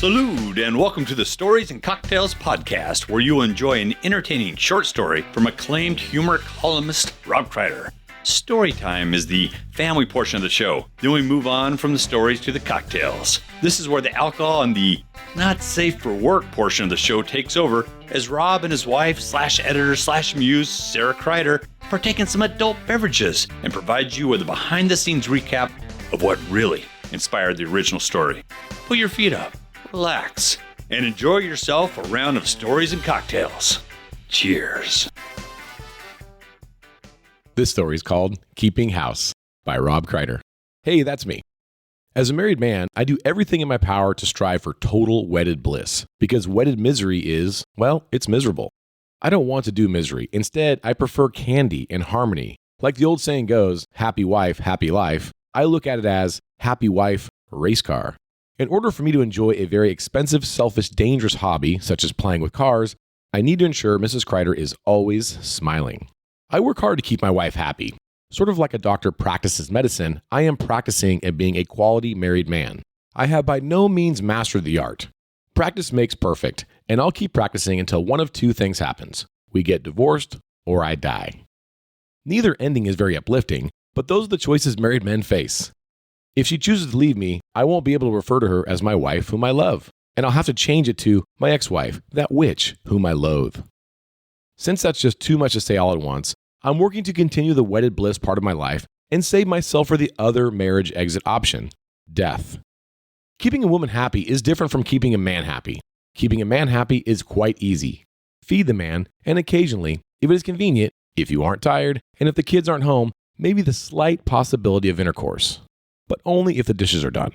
Salute and welcome to the Stories and Cocktails podcast, where you'll enjoy an entertaining short story from acclaimed humor columnist Rob Kreider. Storytime is the family portion of the show. Then we move on from the stories to the cocktails. This is where the alcohol and the not safe for work portion of the show takes over, as Rob and his wife /editor/muse Sara Kreider partake in some adult beverages and provide you with a behind-the-scenes recap of what really inspired the original story. Put your feet up, relax, and enjoy yourself a round of stories and cocktails. Cheers. This story is called Keeping House by Rob Kreider. Hey, that's me. As a married man, I do everything in my power to strive for total wedded bliss, because wedded misery is, well, it's miserable. I don't want to do misery. Instead, I prefer candy and harmony. Like the old saying goes, happy wife, happy life. I look at it as happy wife, race car. In order for me to enjoy a very expensive, selfish, dangerous hobby, such as playing with cars, I need to ensure Mrs. Kreider is always smiling. I work hard to keep my wife happy. Sort of like a doctor practices medicine, I am practicing at being a quality married man. I have by no means mastered the art. Practice makes perfect, and I'll keep practicing until one of two things happens. We get divorced, or I die. Neither ending is very uplifting, but those are the choices married men face. If she chooses to leave me, I won't be able to refer to her as my wife whom I love, and I'll have to change it to my ex-wife, that witch whom I loathe. Since that's just too much to say all at once, I'm working to continue the wedded bliss part of my life and save myself for the other marriage exit option, death. Keeping a woman happy is different from keeping a man happy. Keeping a man happy is quite easy. Feed the man, and occasionally, if it is convenient, if you aren't tired, and if the kids aren't home, maybe the slight possibility of intercourse. But only if the dishes are done.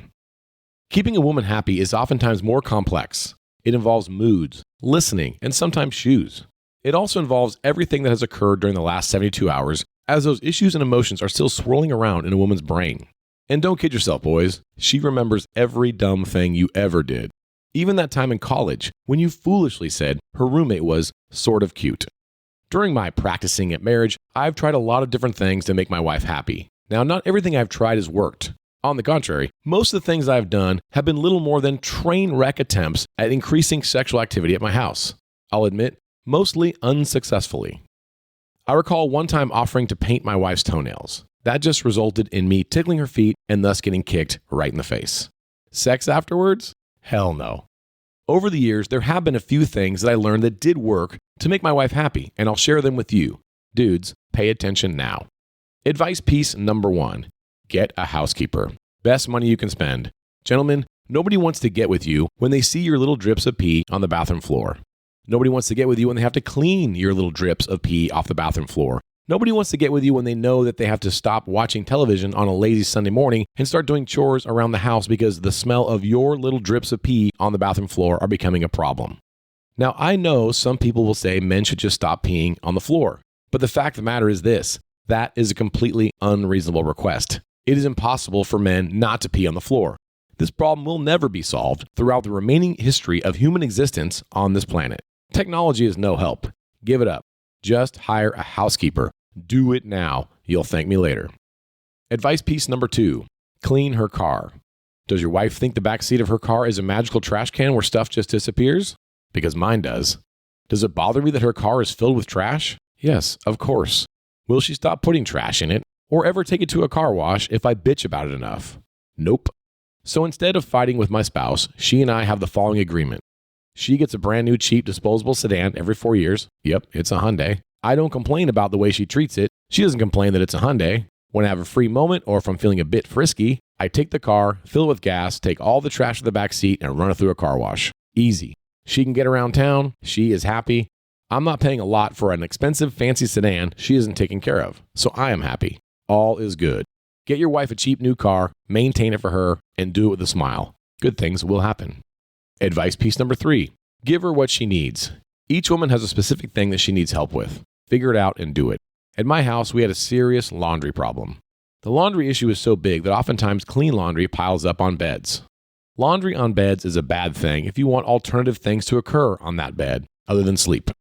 Keeping a woman happy is oftentimes more complex. It involves moods, listening, and sometimes shoes. It also involves everything that has occurred during the last 72 hours, as those issues and emotions are still swirling around in a woman's brain. And don't kid yourself, boys. She remembers every dumb thing you ever did. Even that time in college, when you foolishly said her roommate was sort of cute. During my practicing at marriage, I've tried a lot of different things to make my wife happy. Now, not everything I've tried has worked. On the contrary, most of the things I've done have been little more than train wreck attempts at increasing sexual activity at my house. I'll admit, mostly unsuccessfully. I recall one time offering to paint my wife's toenails. That just resulted in me tickling her feet and thus getting kicked right in the face. Sex afterwards? Hell no. Over the years, there have been a few things that I learned that did work to make my wife happy, and I'll share them with you. Dudes, pay attention now. Advice piece number 1. Get a housekeeper. Best money you can spend. Gentlemen, nobody wants to get with you when they see your little drips of pee on the bathroom floor. Nobody wants to get with you when they have to clean your little drips of pee off the bathroom floor. Nobody wants to get with you when they know that they have to stop watching television on a lazy Sunday morning and start doing chores around the house because the smell of your little drips of pee on the bathroom floor are becoming a problem. Now, I know some people will say men should just stop peeing on the floor, but the fact of the matter is this: that is a completely unreasonable request. It is impossible for men not to pee on the floor. This problem will never be solved throughout the remaining history of human existence on this planet. Technology is no help. Give it up. Just hire a housekeeper. Do it now. You'll thank me later. Advice piece number 2. Clean her car. Does your wife think the back seat of her car is a magical trash can where stuff just disappears? Because mine does. Does it bother me that her car is filled with trash? Yes, of course. Will she stop putting trash in it? Or ever take it to a car wash if I bitch about it enough? Nope. So instead of fighting with my spouse, she and I have the following agreement. She gets a brand new cheap disposable sedan every 4 years. Yep, it's a Hyundai. I don't complain about the way she treats it. She doesn't complain that it's a Hyundai. When I have a free moment or if I'm feeling a bit frisky, I take the car, fill it with gas, take all the trash to the back seat, and run it through a car wash. Easy. She can get around town. She is happy. I'm not paying a lot for an expensive, fancy sedan she isn't taken care of. So I am happy. All is good. Get your wife a cheap new car, maintain it for her, and do it with a smile. Good things will happen. Advice piece number 3. Give her what she needs. Each woman has a specific thing that she needs help with. Figure it out and do it. At my house, we had a serious laundry problem. The laundry issue is so big that oftentimes clean laundry piles up on beds. Laundry on beds is a bad thing if you want alternative things to occur on that bed, other than sleep.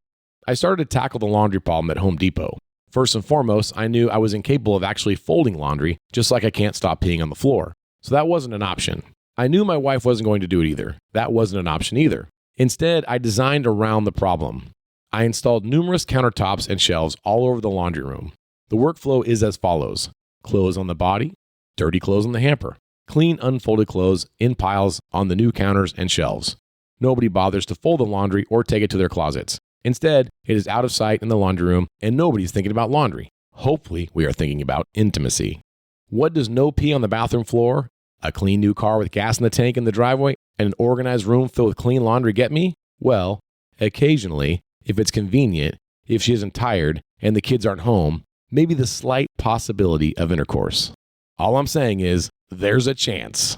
I started to tackle the laundry problem at Home Depot. First and foremost, I knew I was incapable of actually folding laundry, just like I can't stop peeing on the floor. So that wasn't an option. I knew my wife wasn't going to do it either. That wasn't an option either. Instead, I designed around the problem. I installed numerous countertops and shelves all over the laundry room. The workflow is as follows. Clothes on the body, dirty clothes on the hamper, clean unfolded clothes in piles on the new counters and shelves. Nobody bothers to fold the laundry or take it to their closets. Instead, it is out of sight in the laundry room and nobody's thinking about laundry. Hopefully, we are thinking about intimacy. What does no pee on the bathroom floor, a clean new car with gas in the tank in the driveway, and an organized room filled with clean laundry get me? Well, occasionally, if it's convenient, if she isn't tired and the kids aren't home, maybe the slight possibility of intercourse. All I'm saying is, there's a chance.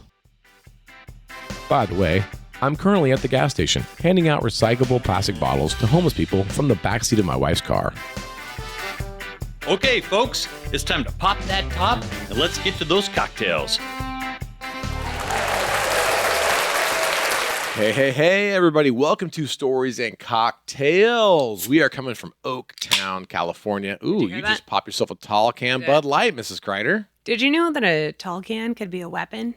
By the way, I'm currently at the gas station, handing out recyclable plastic bottles to homeless people from the backseat of my wife's car. Okay, folks, it's time to pop that top and let's get to those cocktails. Hey, everybody. Welcome to Stories and Cocktails. We are coming from Oaktown, California. Ooh, you just pop yourself a tall can Bud Light, Mrs. Kreider. Did you know that a tall can could be a weapon?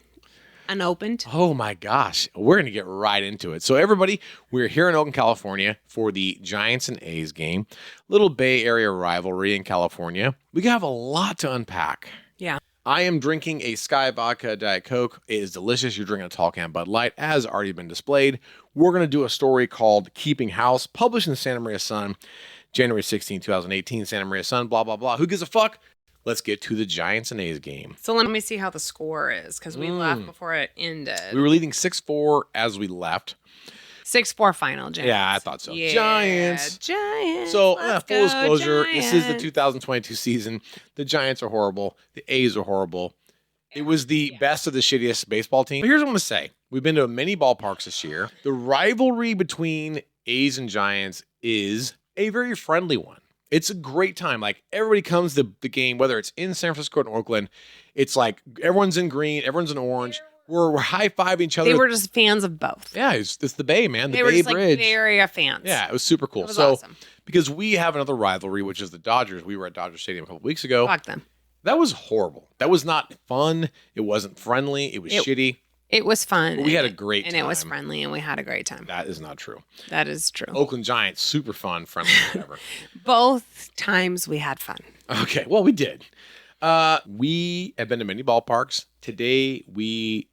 Unopened? Oh my gosh. We're going to get right into it. So everybody, we're here in Oakland, California for the Giants and A's game. Little Bay Area rivalry in California. We have a lot to unpack. Yeah. I am drinking a Sky Vodka Diet Coke. It is delicious. You're drinking a tall can Bud Light, as already been displayed. We're going to do a story called Keeping House, published in the Santa Maria Sun, January 16, 2018. Santa Maria Sun, blah, blah, blah. Who gives a fuck? Let's get to the Giants and A's game. So let me see how the score is, because we left before it ended. We were leading 6-4 as we left. 6-4 final, Giants. Yeah, I thought so. Yeah, Giants. So, full disclosure, this is the 2022 season. The Giants are horrible. The A's are horrible. It was the best of the shittiest baseball team. But here's what I'm going to say. We've been to many ballparks this year. The rivalry between A's and Giants is a very friendly one. It's a great time. Like, everybody comes to the game, whether it's in San Francisco or Oakland. It's like everyone's in green, everyone's in orange. We're high-fiving each other. They were just fans of both. Yeah, it's the Bay, man. The They Bay were just Bridge. like Bay Area fans. Yeah, it was super cool. It was awesome. Because we have another rivalry, which is the Dodgers. We were at Dodger Stadium a couple weeks ago. Fuck them. That was horrible. That was not fun. It wasn't friendly. It was shitty. It was fun. But we had a great time. And it was friendly, and we had a great time. That is not true. That is true. Oakland Giants, super fun, friendly, whatever. Both times we had fun. Okay, well, we did. We have been to many ballparks. Today,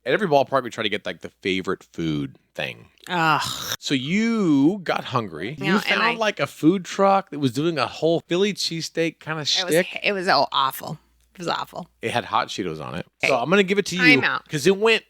at every ballpark, we try to get like the favorite food thing. Ugh. So you got hungry. Yeah, You found like a food truck that was doing a whole Philly cheesesteak kind of shtick. It was awful. It was awful. It had hot Cheetos on it. Okay. So I'm going to give it to you Time out. because it went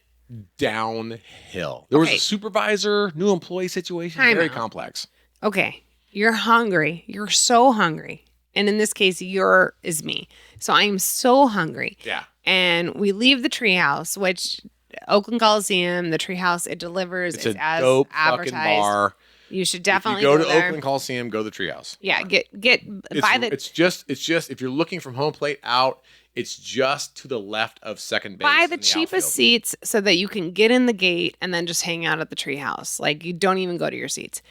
downhill. There was a supervisor, new employee situation. Very complex. Okay. You're hungry. You're so hungry. And in this case, is me. So I'm so hungry. Yeah. And we leave the treehouse, which Oakland Coliseum, the treehouse, it delivers. It's a as dope advertised. fucking bar. You should definitely if you go to there. Oakland Coliseum, go to the treehouse. Yeah, It's just if you're looking from home plate out, it's just to the left of second base. Buy the cheapest seats so that you can get in the gate and then just hang out at the treehouse. Like, you don't even go to your seats.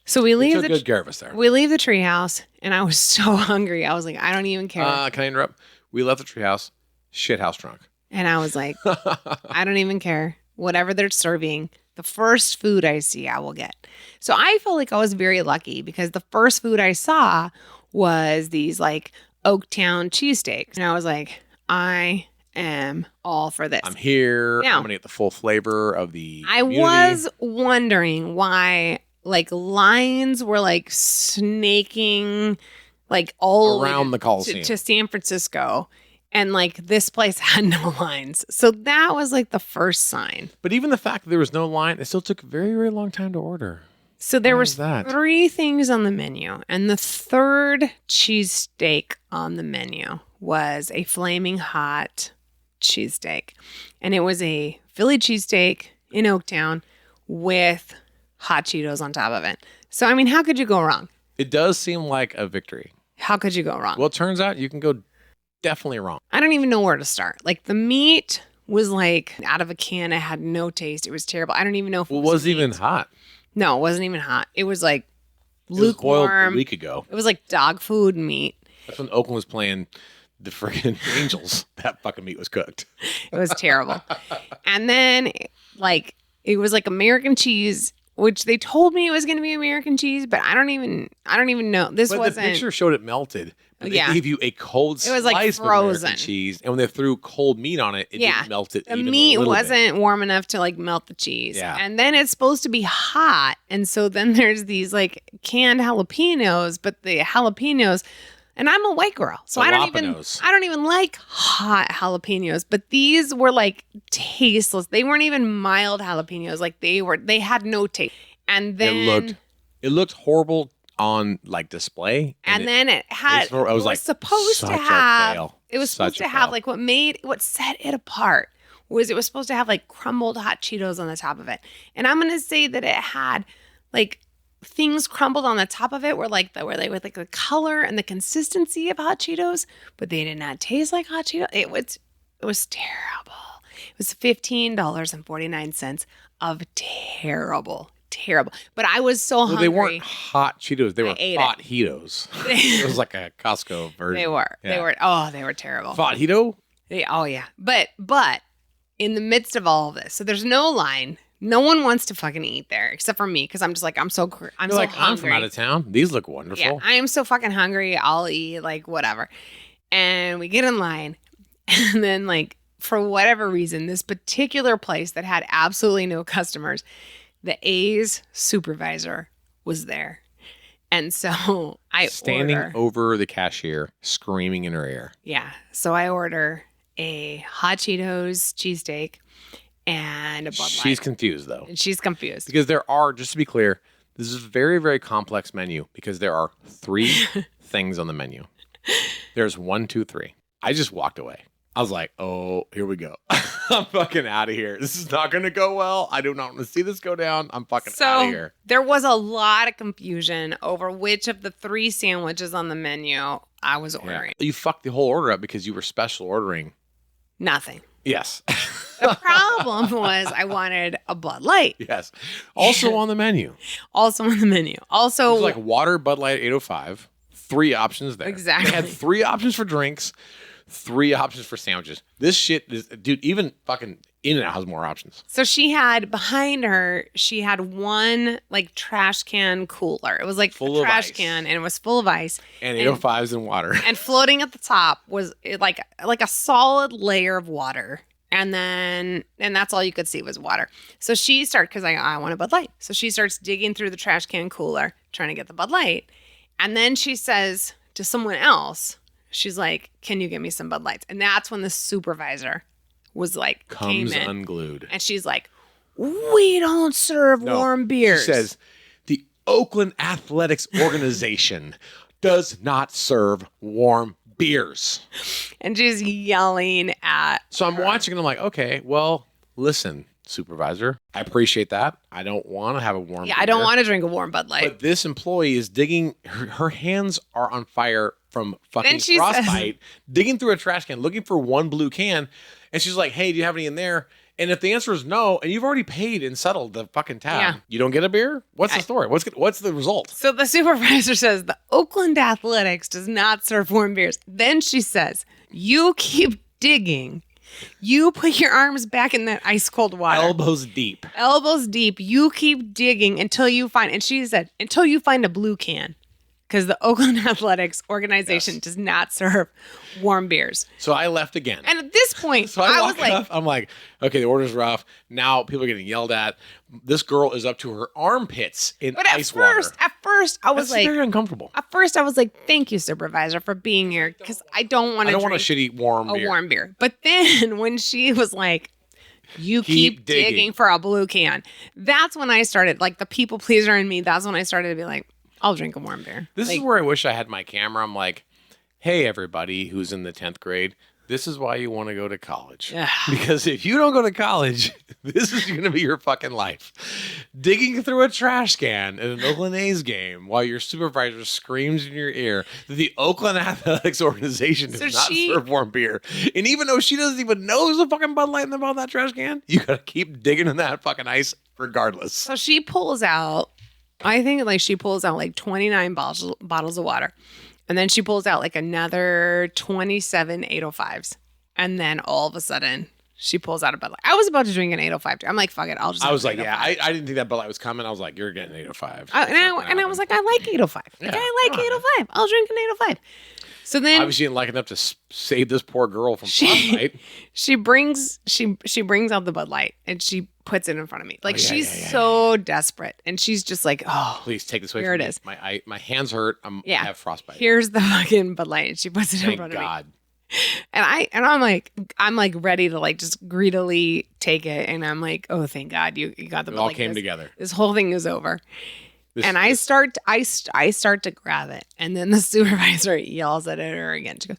So we leave good care of us there. We leave the treehouse, and I was so hungry. I was like, I don't even care. Can I interrupt? We left the treehouse, shithouse drunk. And I was like, I don't even care. Whatever they're serving, the first food I see, I will get. So I felt like I was very lucky because the first food I saw was these like Oaktown cheesesteaks. And I was like, I am all for this. I'm here. Now, I'm going to get the full flavor of the I community. was wondering why like lines were like snaking like all around the Coliseum to San Francisco. And like this place had no lines. So that was like the first sign. But even the fact that there was no line, it still took a very, very long time to order. So there Why was is that? 3 things on the menu. And the third cheesesteak on the menu was a flaming hot cheesesteak. And it was a Philly cheesesteak in Oaktown with hot Cheetos on top of it. So, I mean, how could you go wrong? It does seem like a victory. How could you go wrong? Well, it turns out you can go definitely wrong. I don't even know where to start. Like, the meat was like out of a can. It had no taste. It was terrible. I don't even know if it wasn't even hot. No, it wasn't even hot. It was like It was boiled lukewarm. a week ago. It was like dog food meat. That's when Oakland was playing the friggin' Angels. That fucking meat was cooked. It was terrible. And then like it was like American cheese, which they told me it was going to be American cheese, but I don't even know. This But wasn't. the picture showed it melted. But they Yeah. gave you a cold It was, like, slice of frozen. American cheese, and when they threw cold meat on it, it Yeah. didn't melt it The even meat a little wasn't bit. warm enough to like melt the cheese. Yeah. And then it's supposed to be hot. And so then there's these like canned jalapenos, but the jalapenos, and I'm a white girl, so I don't even like hot jalapenos, but these were like tasteless. They weren't even mild jalapenos. Like they had no taste. And then it looked horrible on like display. And then it had it was supposed to such a have fail. it was supposed to have like what set it apart was it was supposed to have like crumbled hot Cheetos on the top of it. And I'm gonna say that it had like things crumbled on the top of it were like with like the color and the consistency of hot Cheetos, but they did not taste like hot Cheetos. It was terrible. It was $15.49 of terrible. But I was so hungry. They weren't hot Cheetos. They were ate Heatos. It was like a Costco version. They were. Yeah. They were terrible. Hito? Oh yeah. But in the midst of all of this, so there's no line. No one wants to fucking eat there except for me because I'm just like I'm so hungry. I'm from out of town. These look wonderful. Yeah, I am so fucking hungry. I'll eat like whatever. And we get in line, and then like for whatever reason, this particular place that had absolutely no customers, the A's supervisor was there. And so I standing over the cashier, screaming in her ear. Yeah. So I order a hot Cheetos cheesesteak and a Bud Light. She's confused though. And she's confused. Because there are, just to be clear, this is a very, very complex menu because there are 3 things on the menu. There's 1, 2, 3. I just walked away. I was like, oh, here we go. I'm fucking out of here. This is not going to go well. I do not want to see this go down. I'm fucking out of here. There was a lot of confusion over which of the 3 sandwiches on the menu I was ordering. Yeah. You fucked the whole order up because you were special ordering. Nothing. Yes. The problem was I wanted a Bud Light. Yes. Also on the menu. Also on the menu. Also, it was like water, Bud Light, 805. 3 options there. Exactly. They had 3 options for drinks. 3 options for sandwiches. This shit is, dude, even fucking In-N-Out has more options. So she had behind her, she had one like trash can cooler. It was like full a trash of ice. can and it was full of ice. And 805s and water. And floating at the top was like a solid layer of water. And that's all you could see was water. So she started, because I want a Bud Light. So she starts digging through the trash can cooler, trying to get the Bud Light. And then she says to someone else, she's like, can you get me some Bud Lights? And that's when the supervisor was like, comes came in, unglued. and she's like, we don't serve warm beers. She says, the Oakland Athletics organization does not serve warm beers. And she's yelling at So I'm watching and I'm like, okay, well, listen, supervisor, I appreciate that. I don't want to have a warm beer. I don't want to drink a warm Bud Light. But this employee is digging, her hands are on fire from fucking she frostbite, digging through a trash can, looking for one blue can. And she's like, hey, do you have any in there? And if the answer is no, and you've already paid and settled the fucking tab, you don't get a beer? What's the story? What's the result? So the supervisor says the Oakland Athletics does not serve warm beers. Then she says, you keep digging. You put your arms back in that ice cold water. Elbows deep. Elbows deep. You keep digging until you find, and she said, until you find a blue can. Because the Oakland Athletics organization does not serve warm beers. So I left again. And at this point, So I was like, up, I'm like, okay, the order's rough. Now people are getting yelled at. This girl is up to her armpits in ice water. At first, I was That's like, very uncomfortable. At first, I was like, thank you, supervisor, for being here. Because I don't want to drink a shitty warm beer. warm beer. But then when she was like, you keep digging for a blue can, that's when I started, like the people pleaser in me, that's when I started to be like, I'll drink a warm beer. This is where I wish I had my camera. I'm like, hey, everybody who's in the 10th grade, this is why you want to go to college. Because if you don't go to college, this is going to be your fucking life. Digging through a trash can at an Oakland A's game while your supervisor screams in your ear that the Oakland Athletics organization does not serve warm beer. And even though she doesn't even know there's a fucking Bud Light in the bottom of that trash can, you got to keep digging in that fucking ice regardless. So she pulls out, I think like she pulls out like 29 bottles of water. And then she pulls out like another 27 805s. And then all of a sudden, She pulls out a Bud Light. I was about to drink an 805. I'm like, fuck it. I'll just. I was like, 805. I didn't think that Bud Light was coming. I was like, you're getting 805. And I was like, I like 805. Yeah, I like 805. I'll drink an 805. So then, obviously, you didn't like enough to save this poor girl from frostbite. she brings out the Bud Light and she puts it in front of me. Like she's yeah. so desperate, and she's just like, oh, Please take this away here from it me. is. My hands hurt. I have frostbite. Here's the fucking Bud Light, and she puts it in Thank front God. of me. And I'm like ready to like just greedily take it, and I'm like, oh, thank God you got the Bud It all Light. came together. This whole thing is over. I start to grab it, and then the supervisor yells at her again. She goes,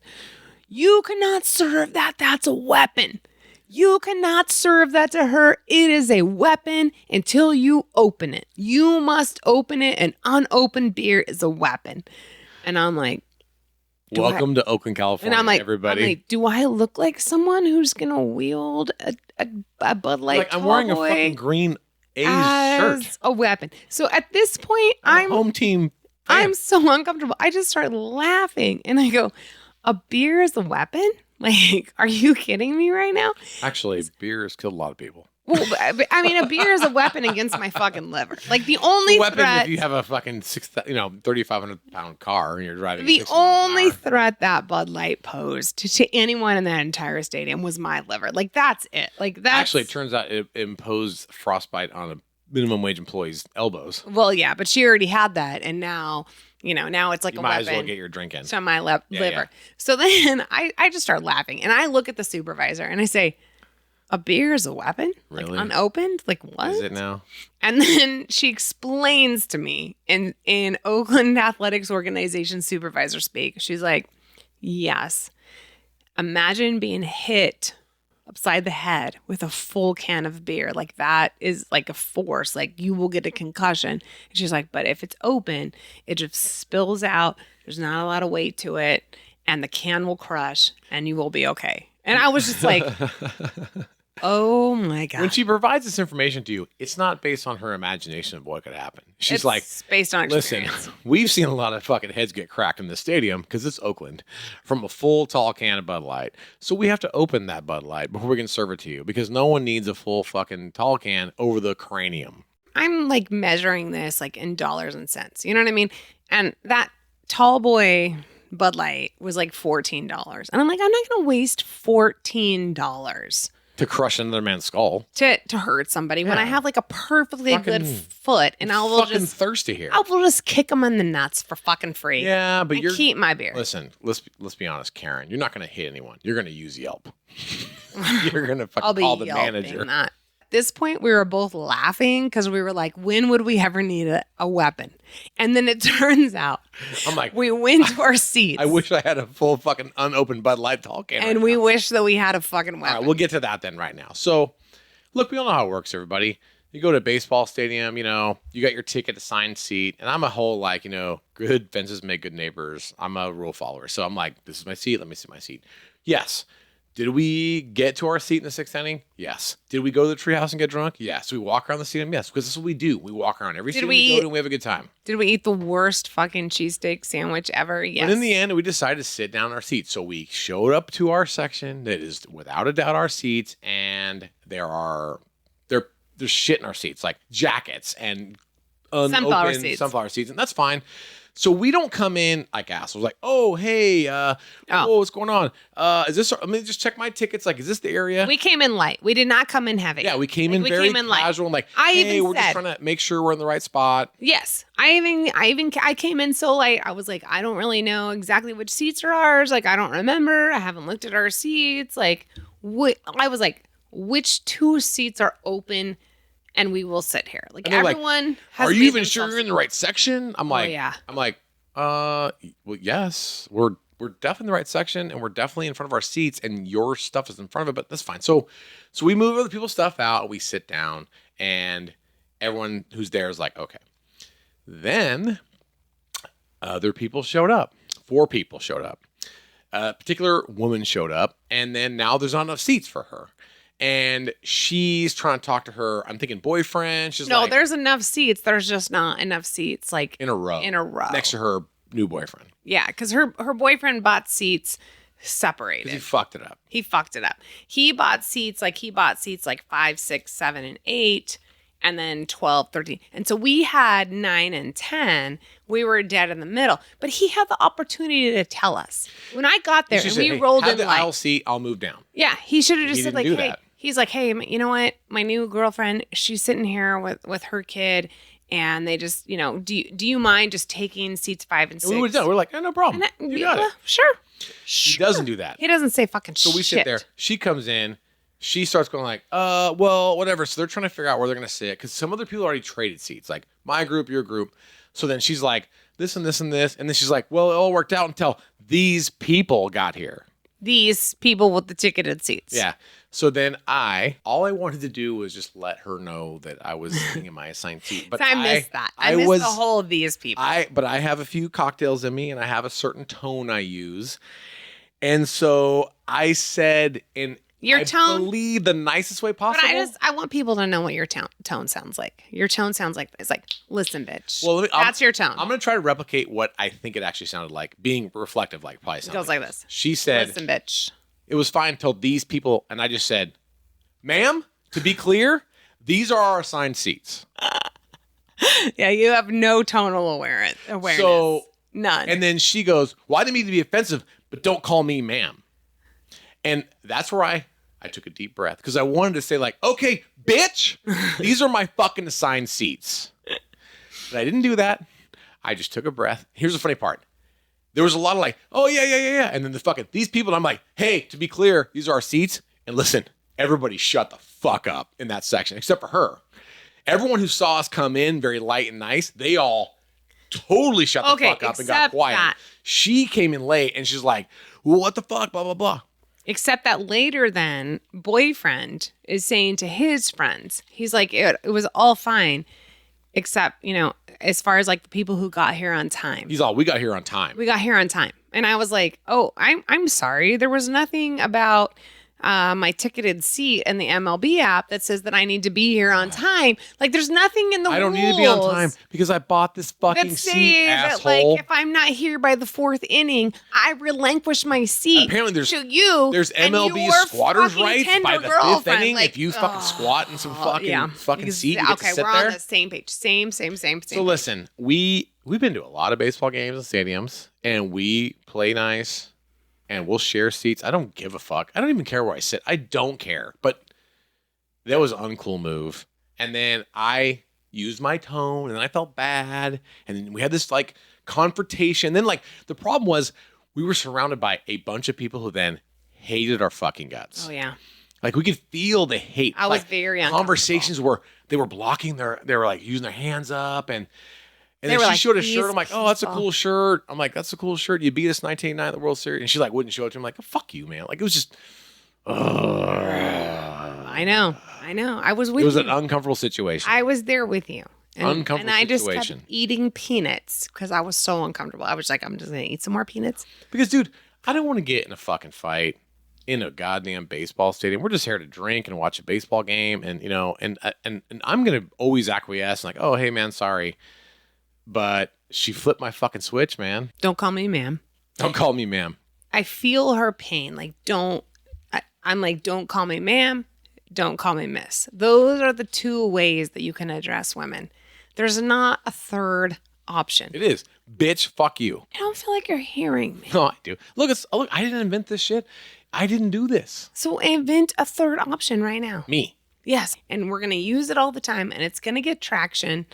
"You cannot serve that. That's a weapon. You cannot serve that to her. It is a weapon until you open it. You must open it. An unopened beer is a weapon." And I'm like, welcome to Oakland, California, and I'm like, everybody. do I look like someone who's gonna wield a Bud Light? Like, I'm wearing a fucking green A's shirt. A weapon. So at this point, I'm home team. I'm so uncomfortable. I just start laughing, and I go, "A beer is a weapon? Like, are you kidding me right now?" Actually, beer has killed a lot of people. Well, I mean, a beer is a weapon against my fucking liver. Like the only weapon threat. if you have a fucking 3,500-pound car and you're driving. The only threat that Bud Light posed to anyone in that entire stadium was my liver. Like that's it. Like that's actually, it turns out it imposed frostbite on a minimum wage employee's elbows. Well, yeah, but she already had that, and now it's like you a might weapon. as well get your drink in. To my liver. Yeah. So then I just start laughing, and I look at the supervisor and I say, "A beer is a weapon? Really? Like unopened? Like what? Is it now?" And then she explains to me in Oakland Athletics organization supervisor speak. She's like, "Yes. Imagine being hit upside the head with a full can of beer. Like that is like a force. Like you will get a concussion." And she's like, "But if it's open, it just spills out. There's not a lot of weight to it, and the can will crush, and you will be okay." And I was just like, oh my God. When she provides this information to you, it's not based on her imagination of what could happen. She's It's like, based on experience. "Listen, we've seen a lot of fucking heads get cracked in the stadium because it's Oakland from a full tall can of Bud Light. So we have to open that Bud Light before we can serve it to you because no one needs a full fucking tall can over the cranium." I'm like measuring this like in dollars and cents. You know what I mean? And that tall boy Bud Light was like $14. And I'm like, I'm not going to waste $14 To crush another man's skull. to hurt somebody when I have like a perfectly good Fucking- foot, and I will fucking just thirsty here. I will just kick them in the nuts for fucking free. Yeah, but and you're keep my beer. Listen, let's be honest, Karen. You're not going to hit anyone. You're going to use Yelp. You're going to I'll fucking be call the yelping manager. that. At this point, we were both laughing because we were like, when would we ever need a weapon? And then it turns out I'm like, we went to our seats. I wish I had a full fucking unopened Bud Light tall can. and right we now. wish that we had a fucking weapon. All right, we'll get to that then right now. So, look, we all know how it works, everybody. You go to a baseball stadium, you got your ticket, assigned seat, and I'm a whole like, good fences make good neighbors. I'm a rule follower. So I'm like, this is my seat. Let me see my seat. Yes. Did we get to our seat in the sixth inning? Yes. Did we go to the treehouse and get drunk? Yes. Did we walk around the stadium? Yes, because this is what we do. We walk around every stadium we go to and we have a good time. Did we eat the worst fucking cheesesteak sandwich ever? Yes. But in the end, we decided to sit down in our seats. So we showed up to our section that is without a doubt our seats, and there's shit in our seats, like jackets and Sunflower unopened seats. sunflower seats, and that's fine. So we don't come in like assholes, like, "Oh, hey, what's going on? Is this? Let me just check my tickets. Like, is this the area?" We came in light. We did not come in heavy. Yeah, we came Like, in we very came in light. casual, and like, I "Hey, even we're just said- trying to make sure we're in the right spot." Yes. I came in so late. I was like, I don't really know exactly which seats are ours. Like, I don't remember. I haven't looked at our seats. Like, I was like, which two seats are open? And we will sit here. Like, And they're like, everyone has Are you made even sure themselves- you're in the right section? I'm like, yeah. well, yes, we're definitely in the right section, and we're definitely in front of our seats, and your stuff is in front of it, but that's fine. So we move other people's stuff out, we sit down, and everyone who's there is like, okay. Then other people showed up. 4 people showed up. A particular woman showed up, and then now there's not enough seats for her. And she's trying to talk to her, I'm thinking boyfriend. She's No, like, there's enough seats. There's just not enough seats. Like, in a row. in a row. Next to her new boyfriend. Yeah, because her boyfriend bought seats separated. Because he fucked it up. He fucked it up. He bought seats like 5, 6, 7, and 8, and then 12, 13. And so we had 9 and 10. We were dead in the middle. But he had the opportunity to tell us. When I got there and we rolled in the aisle seat, I'll move down. Yeah, he should have just said like, hey, that. He's like, hey, you know what? My new girlfriend, she's sitting here with her kid. And they just, do you mind just taking seats 5 and 6? And we would have done. We're like, no problem. You got it. Sure. He doesn't do that. He doesn't say fucking shit. So we sit there. She comes in. She starts going like, well, whatever. So they're trying to figure out where they're going to sit because some other people already traded seats, like my group, your group. So then she's like, this and this and this. And then she's like, well, it all worked out until these people got here. These people with the ticketed seats. Yeah. So then all I wanted to do was just let her know that I was sitting in my assigned seat. But I missed that. I missed the whole of these people. But I have a few cocktails in me and I have a certain tone I use. And so I said I believe the nicest way possible. But I want people to know what your tone sounds like. Your tone sounds like, it's like, listen, bitch. Well, that's your tone. I'm going to try to replicate what I think it actually sounded like, being reflective, like probably sounded. It goes like this. She said, listen, bitch. It was fine until these people, and I just said, ma'am, to be clear, these are our assigned seats. Yeah, you have no tonal awareness. So, none. And then she goes, well, I didn't mean to be offensive, but don't call me ma'am. And that's where I took a deep breath because I wanted to say like, okay, bitch, these are my fucking assigned seats. But I didn't do that. I just took a breath. Here's the funny part. There was a lot of like, oh, yeah. And then these people, and I'm like, hey, to be clear, these are our seats. And listen, everybody shut the fuck up in that section, except for her. Everyone who saw us come in very light and nice, they all totally shut the fuck up and got quiet. That. She came in late and she's like, well, what the fuck, blah, blah, blah. Except that later then, boyfriend is saying to his friends, he's like, it was all fine. Except, as far as like the people who got here on time. We got here on time. We got here on time. And I was like, oh, I'm sorry. There was nothing about my ticketed seat in the MLB app that says that I need to be here on time. Like, there's nothing in the rules. I don't need to be on time because I bought this fucking seat, asshole. That, like, if I'm not here by the 4th inning, I relinquish my seat. Apparently, to you. There's MLB squatters' rights by the 5th inning. Like, if you fucking squat in some fucking seat, you get to sit there. Okay, we're on the same page. Same. So listen, we've been to a lot of baseball games and stadiums, and we play nice. And we'll share seats. I don't give a fuck. I don't even care where I sit. I don't care. But that was an uncool move. And then I used my tone, and then I felt bad. And then we had this like confrontation. Then like the problem was we were surrounded by a bunch of people who then hated our fucking guts. Oh yeah. Like we could feel the hate. I was very uncomfortable. Conversations where they were blocking they were like using their hands up and then she showed a shirt. I'm like, oh, that's a cool shirt. I'm like, that's a cool shirt. You beat us 1989 at the World Series. And she like wouldn't show it to him. Like, oh, fuck you, man. Like it was just. I know. I was with you. It was an uncomfortable situation. I was there with you. Uncomfortable and I situation. just kept eating peanuts because I was so uncomfortable. I was like, I'm just gonna eat some more peanuts. Because, dude, I don't want to get in a fucking fight in a goddamn baseball stadium. We're just here to drink and watch a baseball game, and and I'm gonna always acquiesce and like, oh, hey, man, sorry. But she flipped my fucking switch, man. Don't call me ma'am. Don't call me ma'am. I feel her pain. Like, I'm like, don't call me ma'am. Don't call me miss. Those are the two ways that you can address women. There's not a third option. It is. Bitch, fuck you. I don't feel like you're hearing me. No, I do. Look, I didn't invent this shit. I didn't do this. So invent a third option right now. Me. Yes. And we're going to use it all the time, and it's going to get traction,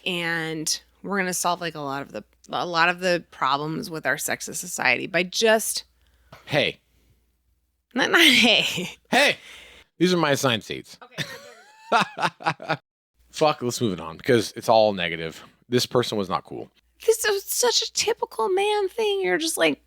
and we're going to solve like a lot of the problems with our sexist society by just hey. Not hey. Hey. These are my assigned seats. Okay. Fuck, let's move it on because it's all negative. This person was not cool. This is such a typical man thing. You're just like,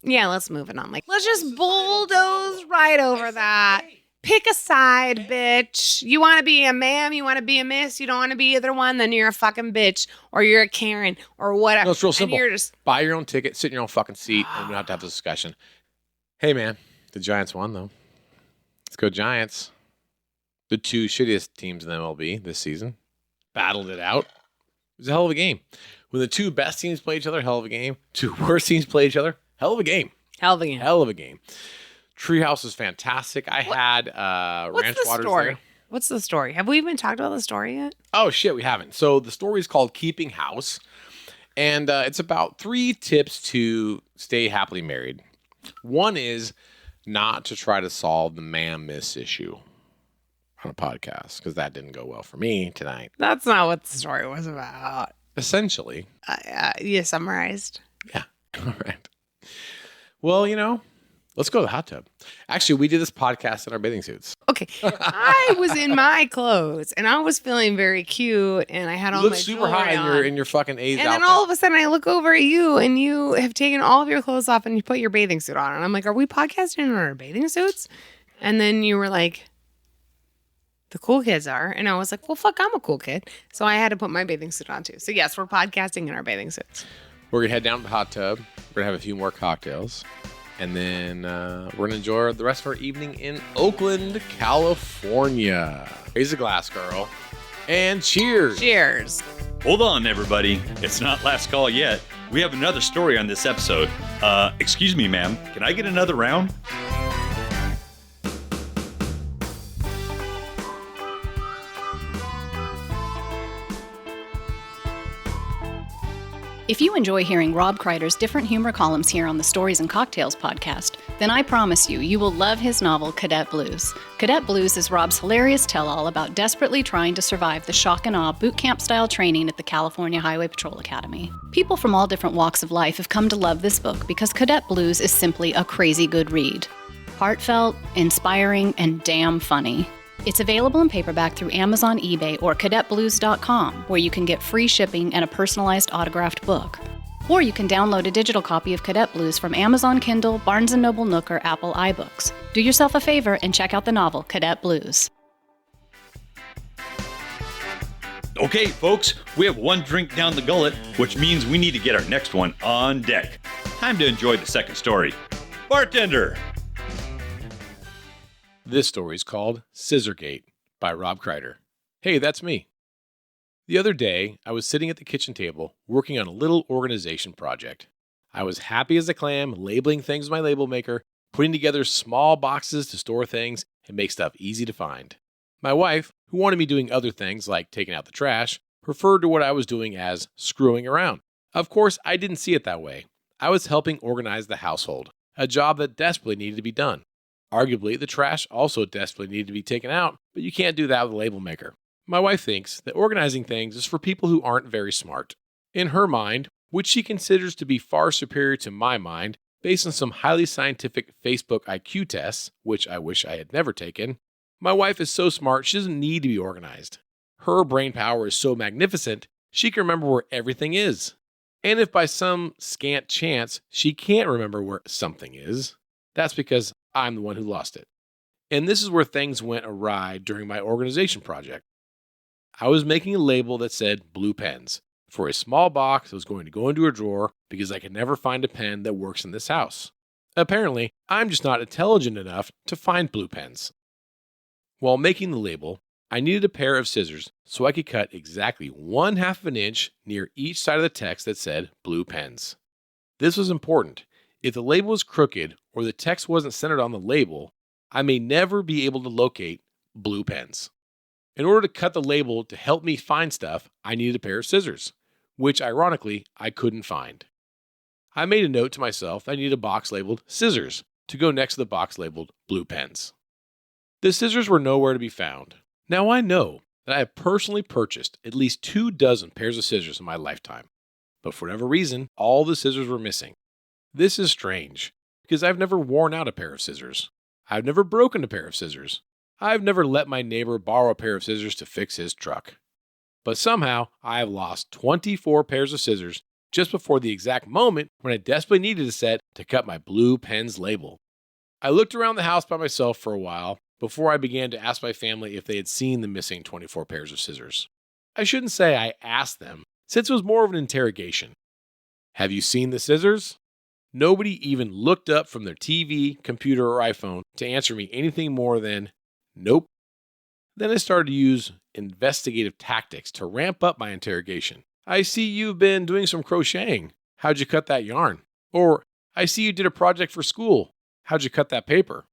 yeah, let's move it on. Like, let's just bulldoze right over that. Pick a side, bitch. You want to be a ma'am? You want to be a miss? You don't want to be either one? Then you're a fucking bitch or you're a Karen or whatever. No, it's real simple. And you're just buy your own ticket, sit in your own fucking seat, and we don't have to have this discussion. Hey, man, the Giants won, though. Let's go Giants. The two shittiest teams in the MLB this season battled it out. It was a hell of a game. When the two best teams play each other, hell of a game. Two worst teams play each other, hell of a game. Hell of a game. Hell of a game. Treehouse is fantastic. I had Ranch Waters there. What's the story? Have we even talked about the story yet? Oh, shit, we haven't. So the story is called Keeping House, and it's about 3 tips to stay happily married. One is not to try to solve the man-miss issue on a podcast, because that didn't go well for me tonight. That's not what the story was about. Essentially. You summarized. Yeah. All right. Well, let's go to the hot tub. Actually, we did this podcast in our bathing suits. Okay. I was in my clothes and I was feeling very cute and I had all my super high in your fucking A's and outfit. then all of a sudden I look over at you and you have taken all of your clothes off and you put your bathing suit on. And I'm like, are we podcasting in our bathing suits? And then you were like, the cool kids are. And I was like, well, fuck, I'm a cool kid. So I had to put my bathing suit on too. So yes, we're podcasting in our bathing suits. We're going to head down to the hot tub. We're going to have a few more cocktails. And then we're going to enjoy the rest of our evening in Oakland, California. Raise a glass, girl. And cheers. Cheers. Hold on, everybody. It's not last call yet. We have another story on this episode. Excuse me, ma'am. Can I get another round? If you enjoy hearing Rob Kreider's different humor columns here on the Stories and Cocktails podcast, then I promise you will love his novel, Cadet Blues. Cadet Blues is Rob's hilarious tell-all about desperately trying to survive the shock and awe boot camp-style training at the California Highway Patrol Academy. People from all different walks of life have come to love this book because Cadet Blues is simply a crazy good read. Heartfelt, inspiring, and damn funny. It's available in paperback through Amazon, eBay, or cadetblues.com, where you can get free shipping and a personalized autographed book. Or you can download a digital copy of Cadet Blues from Amazon Kindle, Barnes & Noble Nook, or Apple iBooks. Do yourself a favor and check out the novel, Cadet Blues. Okay, folks, we have one drink down the gullet, which means we need to get our next one on deck. Time to enjoy the second story. Bartender! This story is called Scissorgate by Rob Kreider. Hey, that's me. The other day, I was sitting at the kitchen table working on a little organization project. I was happy as a clam, labeling things with my label maker, putting together small boxes to store things and make stuff easy to find. My wife, who wanted me doing other things like taking out the trash, referred to what I was doing as screwing around. Of course, I didn't see it that way. I was helping organize the household, a job that desperately needed to be done. Arguably, the trash also desperately needed to be taken out, but you can't do that with a label maker. My wife thinks that organizing things is for people who aren't very smart. In her mind, which she considers to be far superior to my mind, based on some highly scientific Facebook IQ tests, which I wish I had never taken, my wife is so smart she doesn't need to be organized. Her brain power is so magnificent, she can remember where everything is. And if by some scant chance she can't remember where something is, that's because I'm the one who lost it. And this is where things went awry during my organization project. I was making a label that said blue pens for a small box that was going to go into a drawer because I could never find a pen that works in this house. Apparently, I'm just not intelligent enough to find blue pens. While making the label, I needed a pair of scissors so I could cut exactly 1/2 of an inch near each side of the text that said blue pens. This was important. If the label was crooked or the text wasn't centered on the label, I may never be able to locate blue pens. In order to cut the label to help me find stuff, I needed a pair of scissors, which ironically I couldn't find. I made a note to myself that I needed a box labeled scissors to go next to the box labeled blue pens. The scissors were nowhere to be found. Now I know that I have personally purchased at least 24 pairs of scissors in my lifetime, but for whatever reason, all the scissors were missing. This is strange, because I've never worn out a pair of scissors. I've never broken a pair of scissors. I've never let my neighbor borrow a pair of scissors to fix his truck. But somehow, I have lost 24 pairs of scissors just before the exact moment when I desperately needed a set to cut my blue pen's label. I looked around the house by myself for a while before I began to ask my family if they had seen the missing 24 pairs of scissors. I shouldn't say I asked them, since it was more of an interrogation. Have you seen the scissors? Nobody even looked up from their TV, computer, or iPhone to answer me anything more than, nope. Then I started to use investigative tactics to ramp up my interrogation. I see you've been doing some crocheting. How'd you cut that yarn? Or, I see you did a project for school. How'd you cut that paper?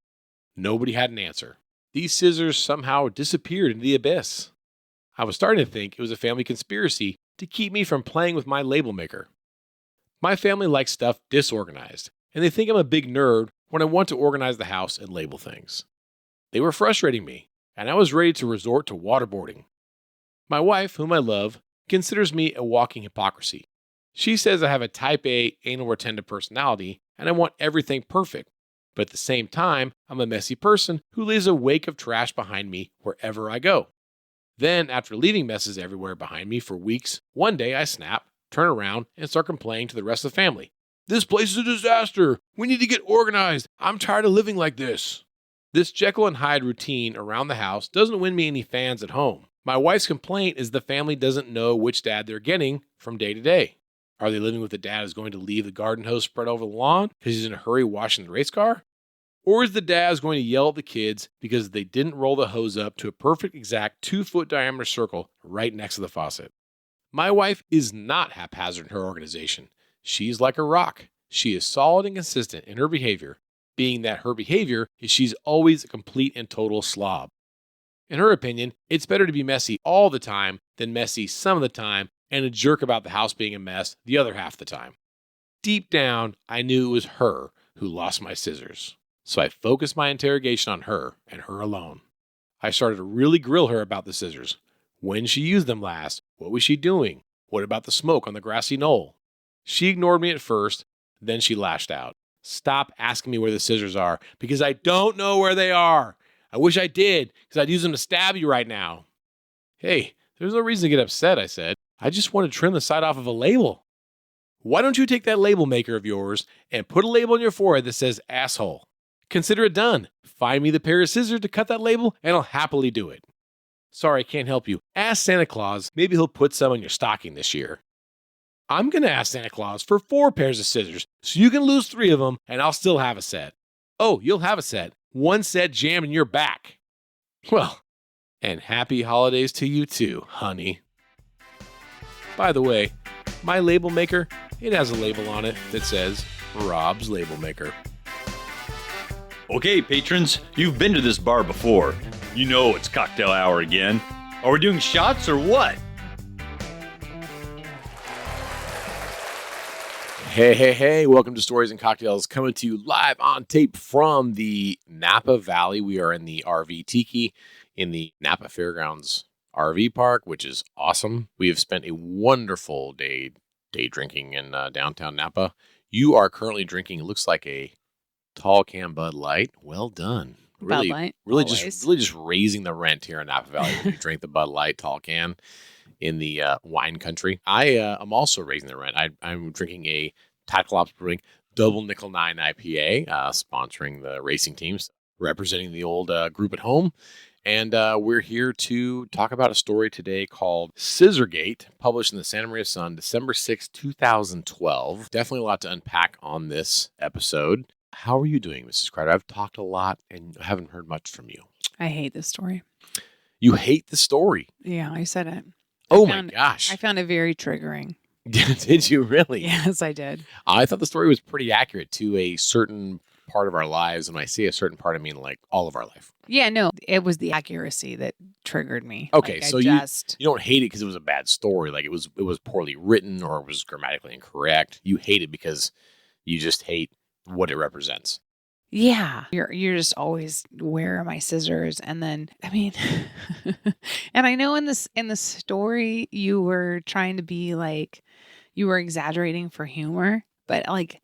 Nobody had an answer. These scissors somehow disappeared into the abyss. I was starting to think it was a family conspiracy to keep me from playing with my label maker. My family likes stuff disorganized, and they think I'm a big nerd when I want to organize the house and label things. They were frustrating me, and I was ready to resort to waterboarding. My wife, whom I love, considers me a walking hypocrisy. She says I have a type A anal retentive personality and I want everything perfect, but at the same time, I'm a messy person who leaves a wake of trash behind me wherever I go. Then, after leaving messes everywhere behind me for weeks, one day I snap, turn around, and start complaining to the rest of the family. This place is a disaster. We need to get organized. I'm tired of living like this. This Jekyll and Hyde routine around the house doesn't win me any fans at home. My wife's complaint is the family doesn't know which dad they're getting from day to day. Are they living with the dad who's going to leave the garden hose spread over the lawn because he's in a hurry washing the race car? Or is the dad going to yell at the kids because they didn't roll the hose up to a perfect exact 2-foot diameter circle right next to the faucet? My wife is not haphazard in her organization. She's like a rock. She is solid and consistent in her behavior, being that her behavior is she's always a complete and total slob. In her opinion, it's better to be messy all the time than messy some of the time and a jerk about the house being a mess the other half the time. Deep down, I knew it was her who lost my scissors. So I focused my interrogation on her and her alone. I started to really grill her about the scissors. When she used them last, what was she doing? What about the smoke on the grassy knoll? She ignored me at first, then she lashed out. Stop asking me where the scissors are, because I don't know where they are. I wish I did, because I'd use them to stab you right now. Hey, there's no reason to get upset, I said. I just want to trim the side off of a label. Why don't you take that label maker of yours and put a label on your forehead that says asshole? Consider it done. Find me the pair of scissors to cut that label, and I'll happily do it. Sorry, I can't help you. Ask Santa Claus. Maybe he'll put some in your stocking this year. I'm going to ask Santa Claus for 4 pairs of scissors, so you can lose 3 of them, and I'll still have a set. Oh, you'll have a set. 1 set jammed in your back. Well, and happy holidays to you too, honey. By the way, my label maker, it has a label on it that says Rob's Label Maker. Okay, patrons, you've been to this bar before. You know it's cocktail hour again. Are we doing shots or what? Hey, welcome to Stories and Cocktails, coming to you live on tape from the Napa Valley. We are in the RV Tiki in the Napa Fairgrounds RV Park, which is awesome. We have spent a wonderful day drinking in downtown Napa. You are currently drinking, it looks like a tall can Bud Light. Well done. Bud Light, really just raising the rent here in Napa Valley when you drink the Bud Light tall can in the wine country. I am also raising the rent. I'm drinking a Tactical Ops Brewing Double Nickel 9 IPA, sponsoring the racing teams, representing the old group at home. And we're here to talk about a story today called Scissorgate, published in the Santa Maria Sun, December 6, 2012. Definitely a lot to unpack on this episode. How are you doing, Mrs. Crider? I've talked a lot and haven't heard much from you. I hate this story. You hate the story? Yeah, I said it. My gosh. I found it very triggering. Did you really? Yes, I did. I thought the story was pretty accurate to a certain part of our lives. And when I say a certain part, I mean like all of our life. Yeah, no, it was the accuracy that triggered me. Okay, like, so you don't hate it because it was a bad story. Like it was poorly written or it was grammatically incorrect. You hate it because you just hate what it represents. Yeah, you're just always, where are my scissors? And then, I mean, and I know in the story you were trying to be like, you were exaggerating for humor, but like,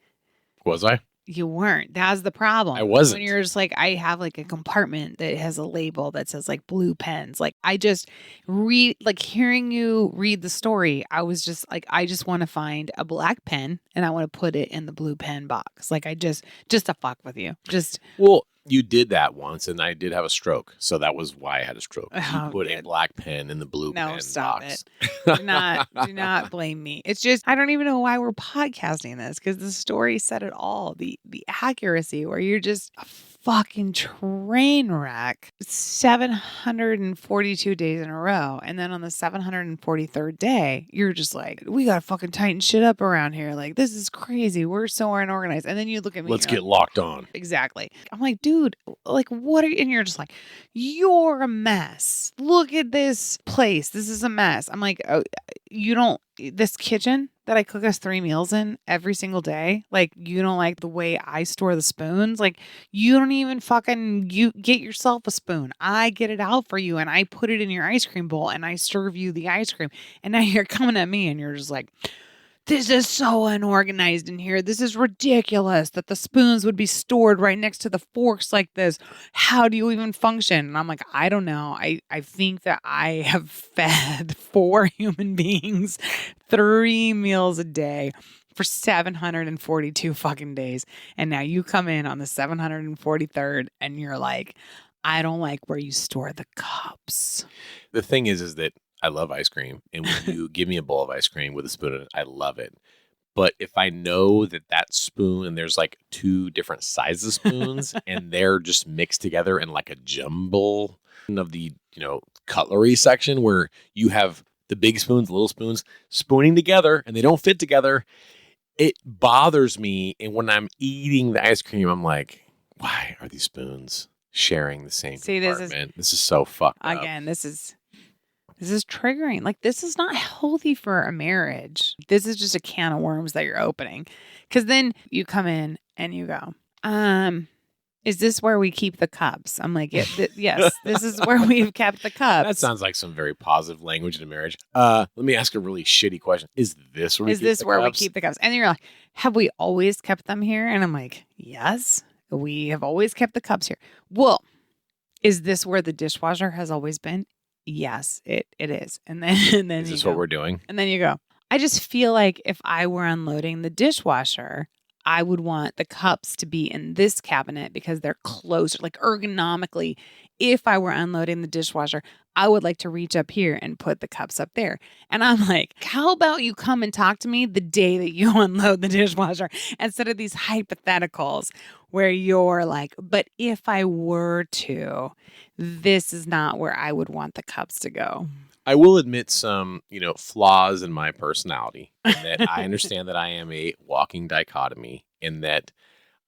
was I? You weren't. That's the problem. I wasn't. When you're just like, I have like a compartment that has a label that says like blue pens. Like I just hearing you read the story, I was just like, I just want to find a black pen and I want to put it in the blue pen box. Like I just to fuck with you. Well, you did that once and I did have a stroke. So that was why I had a stroke. You put a black pen in the blue pen box. No, stop it. Do not blame me. It's just, I don't even know why we're podcasting this because the story said it all. The accuracy where you're just fucking train wreck 742 days in a row. And then on the 743rd day, you're just like, we got to fucking tighten shit up around here. Like, this is crazy. We're so unorganized. And then you look at me. Let's get locked on. Exactly. I'm like, dude, like, what are you? And you're just like, you're a mess. Look at this place. This is a mess. I'm like, oh, you don't, this kitchen that I cook us 3 meals in every single day, like, you don't like the way I store the spoons. Like, you don't even you get yourself a spoon. I get it out for you and I put it in your ice cream bowl and I serve you the ice cream. And now you're coming at me and you're just like, this is so unorganized in here. This is ridiculous that the spoons would be stored right next to the forks like this. How do you even function? And I'm like, I don't know. I think that I have fed 4 human beings 3 meals a day for 742 fucking days. And now you come in on the 743rd and you're like, I don't like where you store the cups. The thing is that I love ice cream. And when you give me a bowl of ice cream with a spoon in it, I love it. But if I know that spoon, and there's like 2 different sizes of spoons, and they're just mixed together in like a jumble of the, cutlery section where you have the big spoons, little spoons spooning together and they don't fit together, it bothers me. And when I'm eating the ice cream, I'm like, why are these spoons sharing the same compartment? This is so fucked up. Again, this is triggering. Like, this is not healthy for a marriage. This is just a can of worms that you're opening. Because then you come in and you go, is this where we keep the cups? I'm like, yes, this is where we've kept the cups. That sounds like some very positive language in a marriage. Let me ask a really shitty question. Is this where we keep the cups? And you're like, have we always kept them here? And I'm like, yes, we have always kept the cups here. Well, is this where the dishwasher has always been? Yes, it is. And then is this what we're doing? And then you go, I just feel like if I were unloading the dishwasher, I would want the cups to be in this cabinet because they're closer, like ergonomically. If I were unloading the dishwasher, I would like to reach up here and put the cups up there. And I'm like, how about you come and talk to me the day that you unload the dishwasher instead of these hypotheticals where you're like, but if I were to, this is not where I would want the cups to go. I will admit some, flaws in my personality, and that I understand that I am a walking dichotomy, in that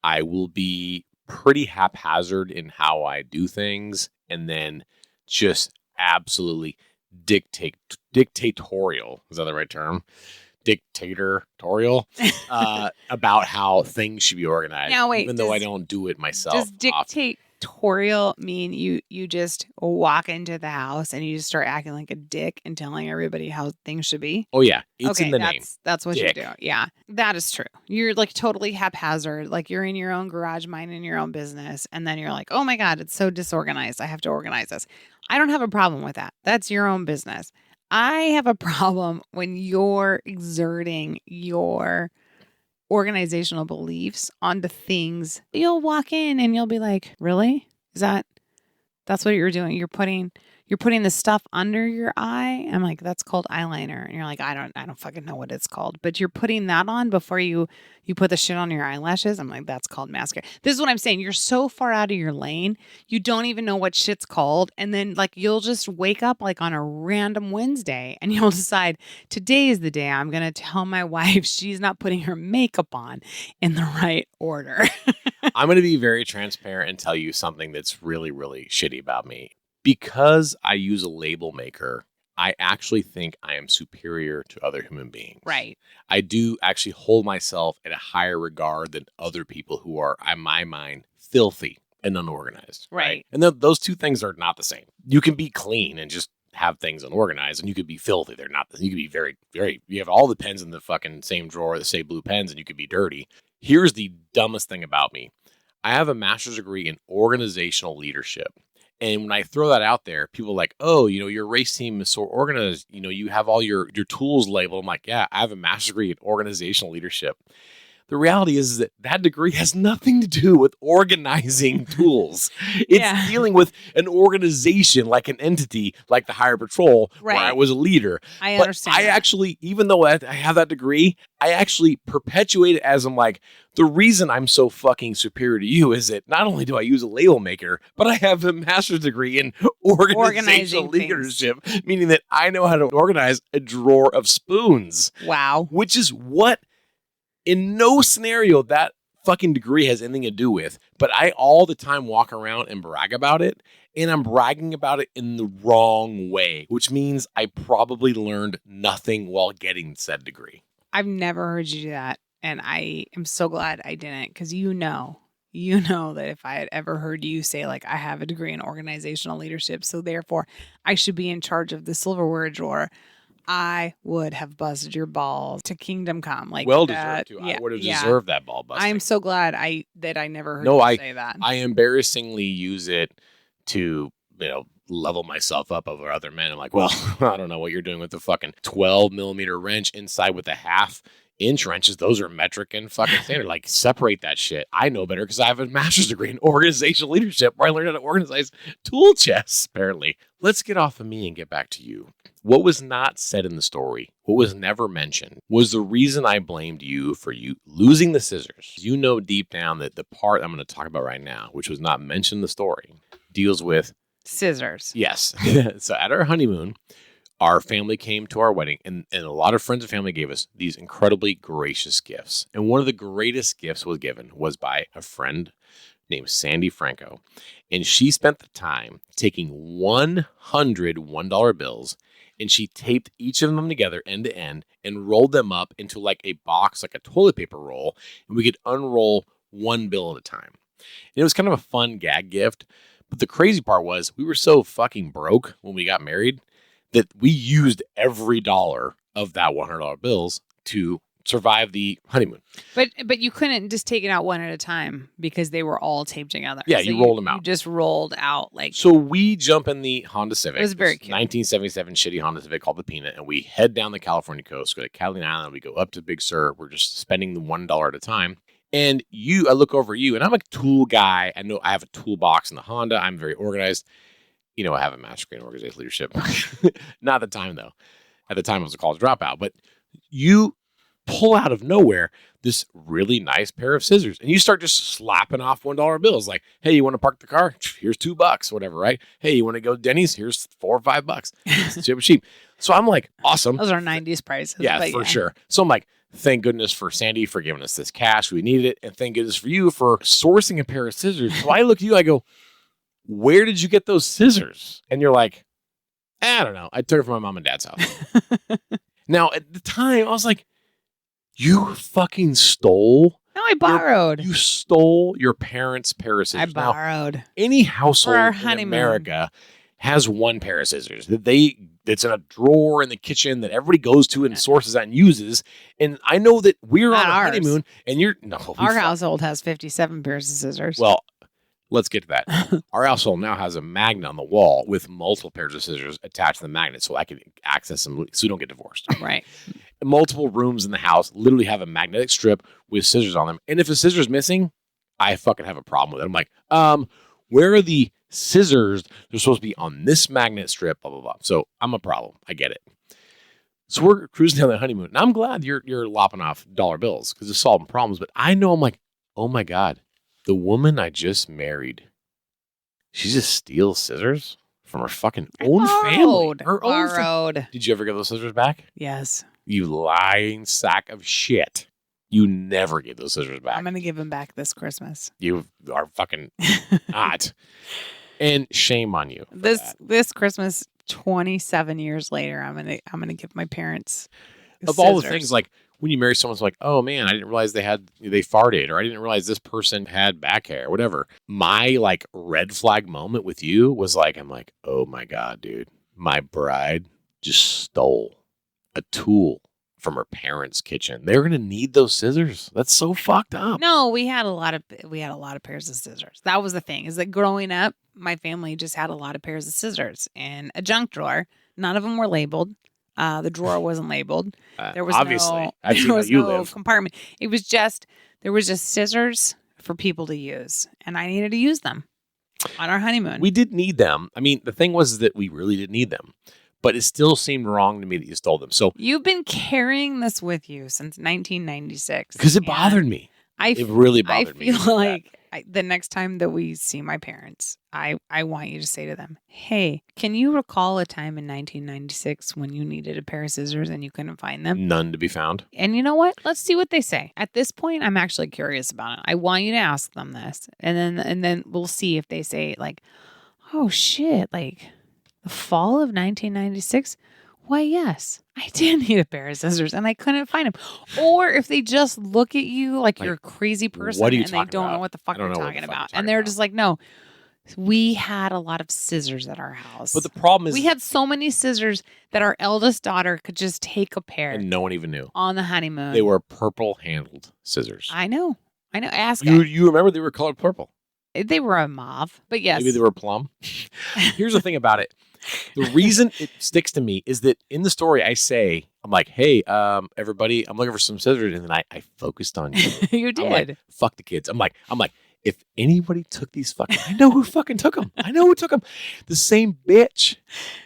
I will be pretty haphazard in how I do things, and then just absolutely dictatorial. Is that the right term? Dictatorial about how things should be organized. Now, wait, even though I don't do it myself. Does dictatorial mean you just walk into the house and you just start acting like a dick and telling everybody how things should be? Oh yeah, it's in the name. That's what you do. Yeah, that is true. You're like totally haphazard, like you're in your own garage, minding your own business, and then you're like, oh my God, it's so disorganized. I have to organize this. I don't have a problem with that. That's your own business. I have a problem when you're exerting your organizational beliefs onto things. You'll walk in and you'll be like, really? That's what you're doing? You're putting the stuff under your eye? I'm like, that's called eyeliner. And you're like, I don't fucking know what it's called. But you're putting that on before you put the shit on your eyelashes? I'm like, that's called mascara. This is what I'm saying. You're so far out of your lane. You don't even know what shit's called. And then like you'll just wake up like on a random Wednesday and you'll decide today is the day I'm going to tell my wife she's not putting her makeup on in the right order. I'm going to be very transparent and tell you something that's really, really shitty about me. Because I use a label maker, I actually think I am superior to other human beings. Right. I do actually hold myself in a higher regard than other people who are, in my mind, filthy and unorganized. Right. And those two things are not the same. You can be clean and just have things unorganized, and you could be filthy. They're not. You could be very, very, you have all the pens in the fucking same drawer that say blue pens, and you could be dirty. Here's the dumbest thing about me. I have a master's degree in organizational leadership. And when I throw that out there, people are like, oh, your race team is so organized. You have all your tools labeled. I'm like, yeah, I have a master's degree in organizational leadership. the reality is that that degree has nothing to do with organizing tools. It's dealing with an organization, like an entity, like the Highway Patrol, where I was a leader. I but understand. I actually, even though I have that degree, I actually perpetuate it as I'm like, the reason I'm so fucking superior to you is that not only do I use a label maker, but I have a master's degree in organizational leadership, meaning that I know how to organize a drawer of spoons. Wow. Which is what, in no scenario, that fucking degree has anything to do with. But I all the time walk around and brag about it. And I'm bragging about it in the wrong way, which means I probably learned nothing while getting said degree. I've never heard you do that. And I am so glad I didn't, because you know that if I had ever heard you say, like, I have a degree in organizational leadership, so therefore I should be in charge of the silverware drawer, I would have busted your balls to kingdom come. Like, well deserved to. I would have deserved that ball busting. I'm so glad I never heard you say that. I embarrassingly use it to, level myself up over other men. I'm like, well, I don't know what you're doing with the fucking 12 millimeter wrench inside with the half-inch wrenches. Those are metric and fucking standard. Like, separate that shit. I know better because I have a master's degree in organizational leadership where I learned how to organize tool chests, apparently. Let's get off of me and get back to you. What was not said in the story, what was never mentioned, was the reason I blamed you for you losing the scissors. You know deep down that the part I'm going to talk about right now, which was not mentioned in the story, deals with scissors. Yes. So at our honeymoon, our family came to our wedding, and a lot of friends and family gave us these incredibly gracious gifts. And one of the greatest gifts was by a friend named Sandy Franco. And she spent the time taking 100 $1 bills, and she taped each of them together end to end and rolled them up into like a box, like a toilet paper roll, and we could unroll one bill at a time. And it was kind of a fun gag gift. But the crazy part was we were so fucking broke when we got married that we used every dollar of that $100 bills to survive the honeymoon. But you couldn't just take it out one at a time because they were all taped together. Yeah, so you rolled them out. You just rolled out like. So we jump in the Honda Civic. It was very cute. 1977 shitty Honda Civic called the Peanut, and we head down the California coast, go to Catalina Island, we go up to Big Sur. We're just spending the $1 at a time. And I look over at you, and I'm a tool guy. I know I have a toolbox in the Honda. I'm very organized. I have a master's degree in organizational leadership. Not at the time, though. At the time, I was a college dropout. But you pull out of nowhere this really nice pair of scissors, and you start just slapping off $1 bills. Like, hey, you want to park the car? Here's $2, whatever, right? Hey, you want to go to Denny's? Here's $4 or $5. It's super cheap. So I'm like, awesome. Those are 90s prices. Yeah, for sure. So I'm like, thank goodness for Sandy for giving us this cash. We needed it. And thank goodness for you for sourcing a pair of scissors. So I look at you, I go, where did you get those scissors? And you're like, I don't know. I took it from my mom and dad's house. Now, at the time, I was like, you fucking stole. No, I borrowed. You stole your parents' pair of scissors. I borrowed. Now, any household in honeymoon. America has one pair of scissors that's in a drawer in the kitchen that everybody goes to and sources out and uses. And I know that we're Not on a ours. honeymoon, and Our household has 57 pairs of scissors. Well, let's get to that. Our household now has a magnet on the wall with multiple pairs of scissors attached to the magnet, so I can access them so we don't get divorced. Right. Multiple rooms in the house literally have a magnetic strip with scissors on them. And if a scissor is missing, I fucking have a problem with it. I'm like, where are the scissors? They're supposed to be on this magnet strip, blah, blah, blah. So I'm a problem. I get it. So we're cruising down the honeymoon. And I'm glad you're lopping off dollar bills because it's solving problems. But I know I'm like, oh my God, the woman I just married, she just steals scissors from her fucking own family. Her own Borrowed. Did you ever get those scissors back? Yes. You lying sack of shit. You never get those scissors back. I'm going to give them back this Christmas. You are fucking not. And shame on you. This Christmas, 27 years later, I'm gonna give my parents of all the things, like when you marry someone's like, oh man, I didn't realize they farted, or I didn't realize this person had back hair, or whatever. My like red flag moment with you was like, I'm like, oh my God, dude, my bride just stole a tool from her parents' kitchen. They're gonna need those scissors. That's so fucked up. No, we had a lot of pairs of scissors. That was the thing, is that growing up, my family just had a lot of pairs of scissors in a junk drawer. None of them were labeled. The drawer wasn't labeled. There was obviously. I've seen there how was you no live. compartment. There was just scissors for people to use, and I needed to use them on our honeymoon. We did need them. I mean, the thing was that we really did need them, but it still seemed wrong to me that you stole them. So You've been carrying this with you since 1996 because it bothered me. It really bothered me. I feel like the next time that we see my parents, I want you to say to them, "Hey, can you recall a time in 1996 when you needed a pair of scissors and you couldn't find them?" None to be found. And you know what? Let's see what they say. At this point, I'm actually curious about it. I want you to ask them this, and then we'll see if they say like, "Oh shit, like the fall of 1996." Why, yes, I did need a pair of scissors and I couldn't find them. Or if they just look at you like you're a crazy person what are you and they talking don't about? know what the fuck I don't you're know what talking the fuck about. you're talking And they're about. just like, no, we had a lot of scissors at our house. But the problem is we had so many scissors that our eldest daughter could just take a pair and no one even knew. on the honeymoon. They were purple handled scissors. I know. Ask You remember they were colored purple. They were a mauve, but yes. Maybe they were plum. Here's the thing about it. The reason it sticks to me is that in the story I say, I'm like, hey, everybody, I'm looking for some scissors. And then I focused on you. You I'm did. like, fuck the kids. I'm like, if anybody took these fucking, I know who fucking took them. I know who took them. The same bitch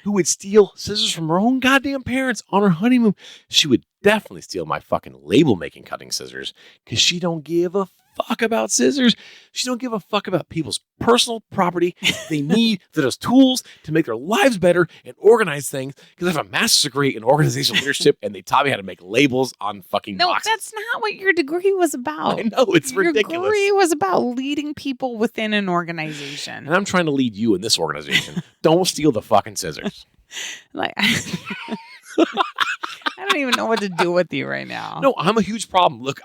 who would steal scissors from her own goddamn parents on her honeymoon. She would definitely steal my fucking label making cutting scissors because she don't give a fuck about scissors. She don't give a fuck about people's personal property. They need those tools to make their lives better and organize things because I have a master's degree in organizational leadership and they taught me how to make labels on fucking No, boxes. that's not what your degree was about. I know, it's ridiculous. Your degree was about leading people within an organization. And I'm trying to lead you in this organization. Don't steal the fucking scissors. Like, I don't even know what to do with you right now. No, I'm a huge problem. Look,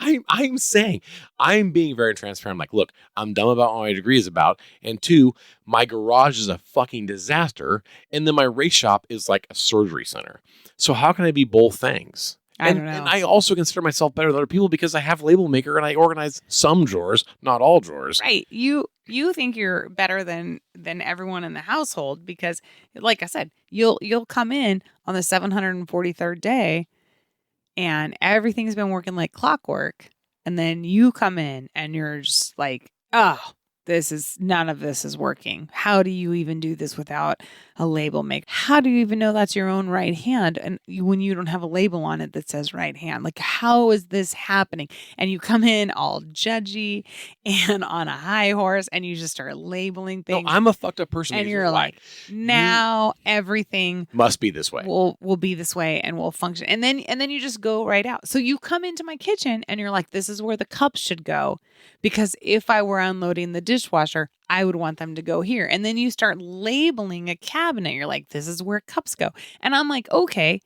I'm saying, I'm being very transparent. I'm like, look, I'm dumb about what my degree is about. And two, my garage is a fucking disaster. And then my race shop is like a surgery center. So how can I be both things? I don't know. And I also consider myself better than other people because I have label maker and I organize some drawers, not all drawers. Right. You think you're better than everyone in the household because, like I said, you'll come in on the 743rd day and everything's been working like clockwork. And then you come in and you're just like, oh, none of this is working. How do you even do this without a label make? How do you even know that's your own right hand? And when you don't have a label on it that says right hand, like how is this happening? And you come in all judgy and on a high horse and you just start labeling things. No, I'm a fucked up person. And you're like, now everything must be this way. Will be this way and will function. And then you just go right out. So you come into my kitchen and you're like, this is where the cups should go. Because if I were unloading the dishwasher, I would want them to go here. And then you start labeling a cabinet. You're like, this is where cups go. And I'm like, okay,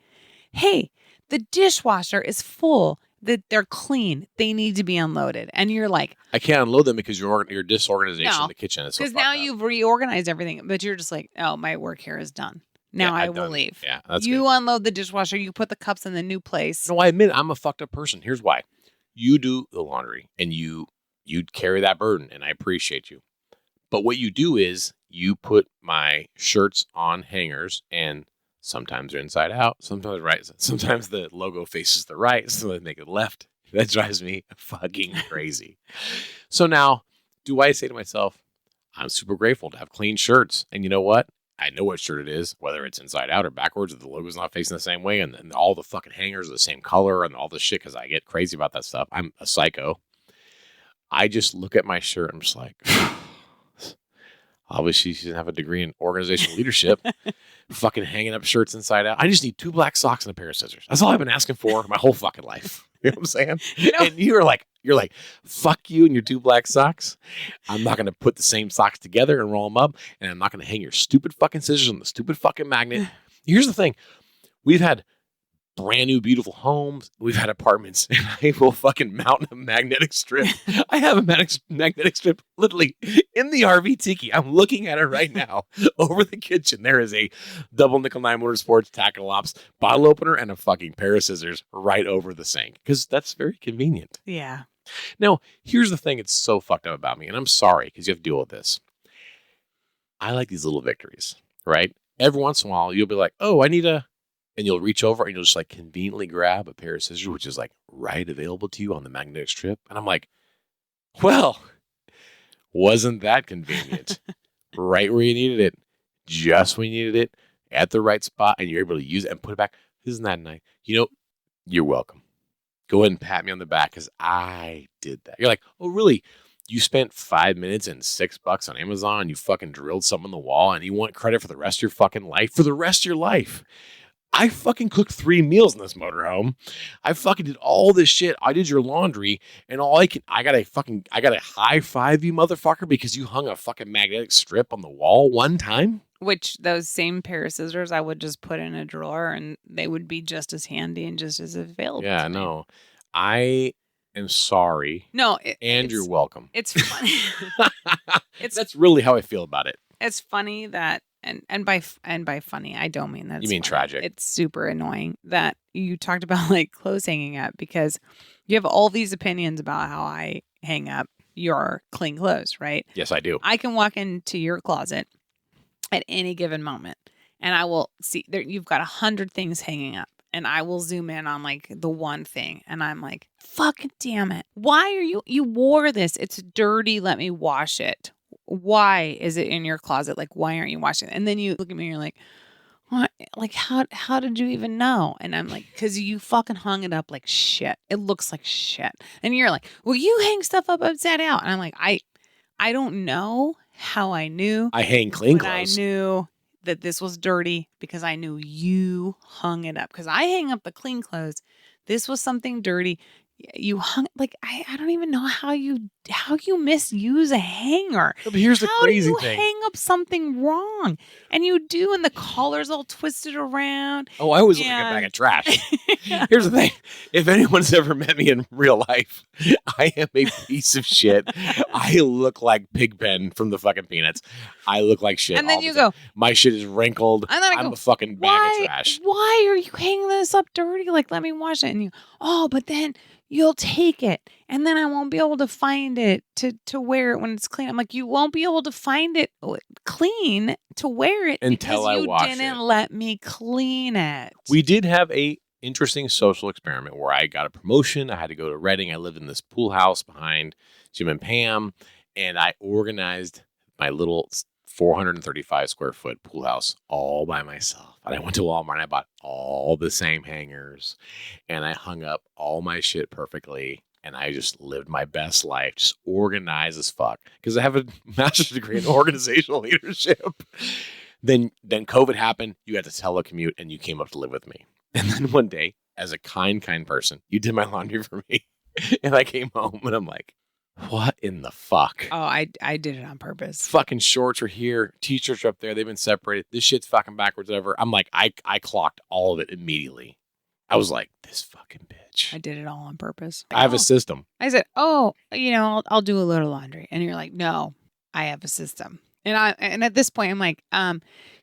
hey, the dishwasher is full. They're clean. They need to be unloaded. And you're like, I can't unload them because your disorganization in the kitchen is so because fucked now up. you've reorganized everything. But you're just like, oh, my work here is done. Now I will leave. Yeah, that's you good. unload the dishwasher. You put the cups in the new place. No, I admit I'm a fucked up person. Here's why. You do the laundry and you carry that burden and I appreciate you. But what you do is you put my shirts on hangers and sometimes they're inside out, sometimes right. Sometimes the logo faces the right, so they make it left. That drives me fucking crazy. So now, do I say to myself, I'm super grateful to have clean shirts. And you know what? I know what shirt it is, whether it's inside out or backwards, or the logo's not facing the same way, and then all the fucking hangers are the same color and all this shit because I get crazy about that stuff. I'm a psycho. I just look at my shirt and I'm just like, obviously she doesn't have a degree in organizational leadership. Fucking hanging up shirts inside out. I just need 2 black socks and a pair of scissors. That's all I've been asking for my whole fucking life. You know what I'm saying? And you're like, fuck you and your 2 black socks. I'm not going to put the same socks together and roll them up. And I'm not going to hang your stupid fucking scissors on the stupid fucking magnet. Here's the thing. We've had brand new, beautiful homes. We've had apartments, and I will fucking mount a magnetic strip. I have a magnetic strip literally in the RV tiki. I'm looking at it right now over the kitchen. There is a double nickel 9 motorsports tackle ops bottle opener and a fucking pair of scissors right over the sink because that's very convenient. Yeah. Now, here's the thing that's so fucked up about me, and I'm sorry because you have to deal with this. I like these little victories, right? Every once in a while, you'll be like, oh, I need a and you'll reach over and you'll just like conveniently grab a pair of scissors, which is like right available to you on the magnetic strip. And I'm like, well, wasn't that convenient? Right where you needed it, just when you needed it, at the right spot, and you're able to use it and put it back. Isn't that nice? You know, you're welcome. Go ahead and pat me on the back because I did that. You're like, oh, really? You spent 5 minutes and $6 on Amazon and you fucking drilled something on the wall and you want credit for the rest of your fucking life? For the rest of your life. I fucking cooked 3 meals in this motorhome. I fucking did all this shit. I did your laundry and I gotta high five you, motherfucker, because you hung a fucking magnetic strip on the wall one time. Which those same pair of scissors I would just put in a drawer and they would be just as handy and just as available. Yeah, no. I am sorry. No, and you're welcome. It's funny. That's really how I feel about it. It's funny that and by funny, I don't mean that. You mean funny. tragic. It's super annoying that you talked about like clothes hanging up because you have all these opinions about how I hang up your clean clothes, right? Yes, I do. I can walk into your closet at any given moment and I will see there you've got 100 things hanging up and I will zoom in on like the one thing and I'm like, fucking damn it. Why are you wore this? It's dirty. Let me wash it. Why is it in your closet? Like, why aren't you washing it? And then you look at me and you're like, what? Like, how did you even know? And I'm like, because you fucking hung it up like shit. It looks like shit. And you're like, well, you hang stuff up upside down. And I'm like, I don't know how I knew. I hang clean clothes. I knew that this was dirty because I knew you hung it up. Because I hang up the clean clothes. This was something dirty. You hung like I don't even know how you misuse a hanger. But here's the crazy how do you thing. hang up something wrong, and you do, and the collar's all twisted around. Oh, I always look at a bag of trash. Here's the thing: if anyone's ever met me in real life, I am a piece of shit. I look like Pigpen from the fucking Peanuts. I look like shit. And then you go, my shit is wrinkled. And then I'm a fucking bag of trash. Why are you hanging this up dirty? Like, let me wash it. And you, but then you'll take it and then I won't be able to find it to wear it when it's clean. I'm like, you won't be able to find it clean to wear it until I wash it. You didn't let me clean it. We did have a interesting social experiment where I got a promotion. I had to go to Reading. I lived in this pool house behind Jim and Pam, and I organized my little 435 square foot pool house all by myself. And I went to Walmart and I bought all the same hangers and I hung up all my shit perfectly. And I just lived my best life, just organized as fuck. Because I have a master's degree in organizational leadership. Then COVID happened. You had to telecommute and you came up to live with me. And then one day, as a kind person, you did my laundry for me. And I came home and I'm like, what in the fuck? Oh, I did it on purpose. Fucking shorts are here. T-shirts are up there. They've been separated. This shit's fucking backwards, whatever. I'm like, I clocked all of it immediately. I was like, this fucking bitch. I did it all on purpose. I have a system. I said, I'll do a little laundry. And you're like, no, I have a system. And at this point, I'm like,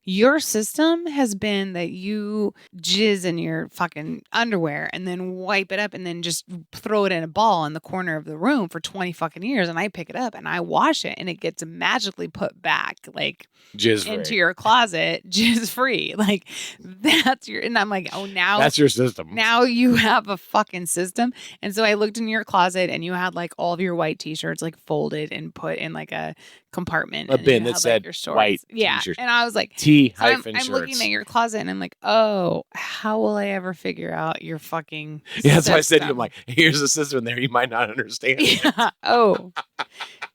your system has been that you jizz in your fucking underwear and then wipe it up and then just throw it in a ball in the corner of the room for 20 fucking years. And I pick it up and I wash it and it gets magically put back like jizz into your closet, jizz free. Like that's and I'm like, oh, now that's your system. Now you have a fucking system. And so I looked in your closet and you had like all of your white t-shirts like folded and put in like a compartment. A bin that said white t-shirts. And I was like, I'm looking at your closet and I'm like, oh, how will I ever figure out your fucking Yeah, that's why I said to you, I'm like, here's a system in there you might not understand. Yeah. Oh,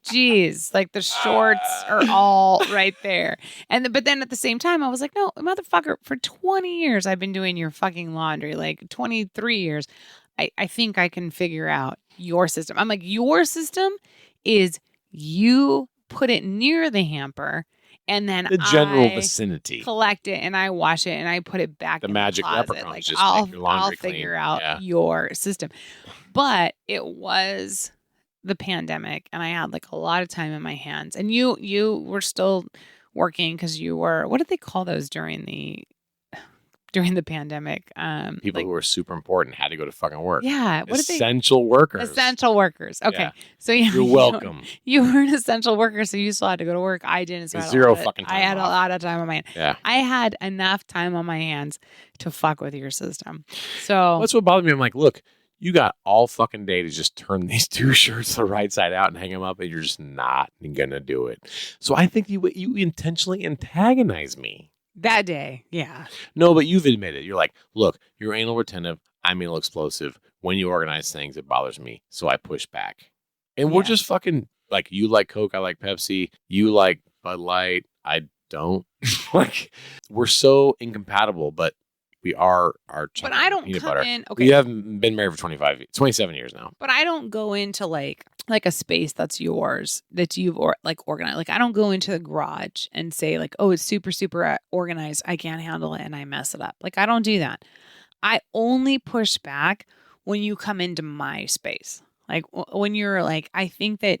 geez. Like the shorts are all right there. But then at the same time, I was like, no, motherfucker, for 20 years I've been doing your fucking laundry, like 23 years. I think I can figure out your system. I'm like, your system is you put it near the hamper and then the general vicinity, collect it and I wash it and I put it back. The in magic the closet. leprechaun. Like, Just make your laundry I'll clean. figure out your system. But it was the pandemic and I had like a lot of time in my hands. And you were still working because you were, what did they call those during the during the pandemic. People who are super important had to go to fucking work. Yeah. What essential workers. Essential workers. Okay. Yeah. So yeah, You're welcome. You were an essential worker, so you still had to go to work. I didn't. So Zero fucking time I had off. a lot of time on my hands. Yeah. I had enough time on my hands to fuck with your system. So That's what bothered me. I'm like, look, you got all fucking day to just turn these 2 shirts the right side out and hang them up, and you're just not gonna do it. So I think you intentionally antagonize me. that day, yeah. No, but you've admitted. You're like, look, you're anal retentive. I'm anal explosive. When you organize things, it bothers me. So I push back. And we're just fucking, like, you like Coke, I like Pepsi. You like Bud Light, I don't. Like, we're so incompatible, but we are our But I don't peanut come butter. in. Okay. We haven't been married for 27 years now. But I don't go into like a space that's yours that you've organized. Like I don't go into the garage and say like, oh, it's super, super organized. I can't handle it and I mess it up. Like I don't do that. I only push back when you come into my space. Like when you're like, I think that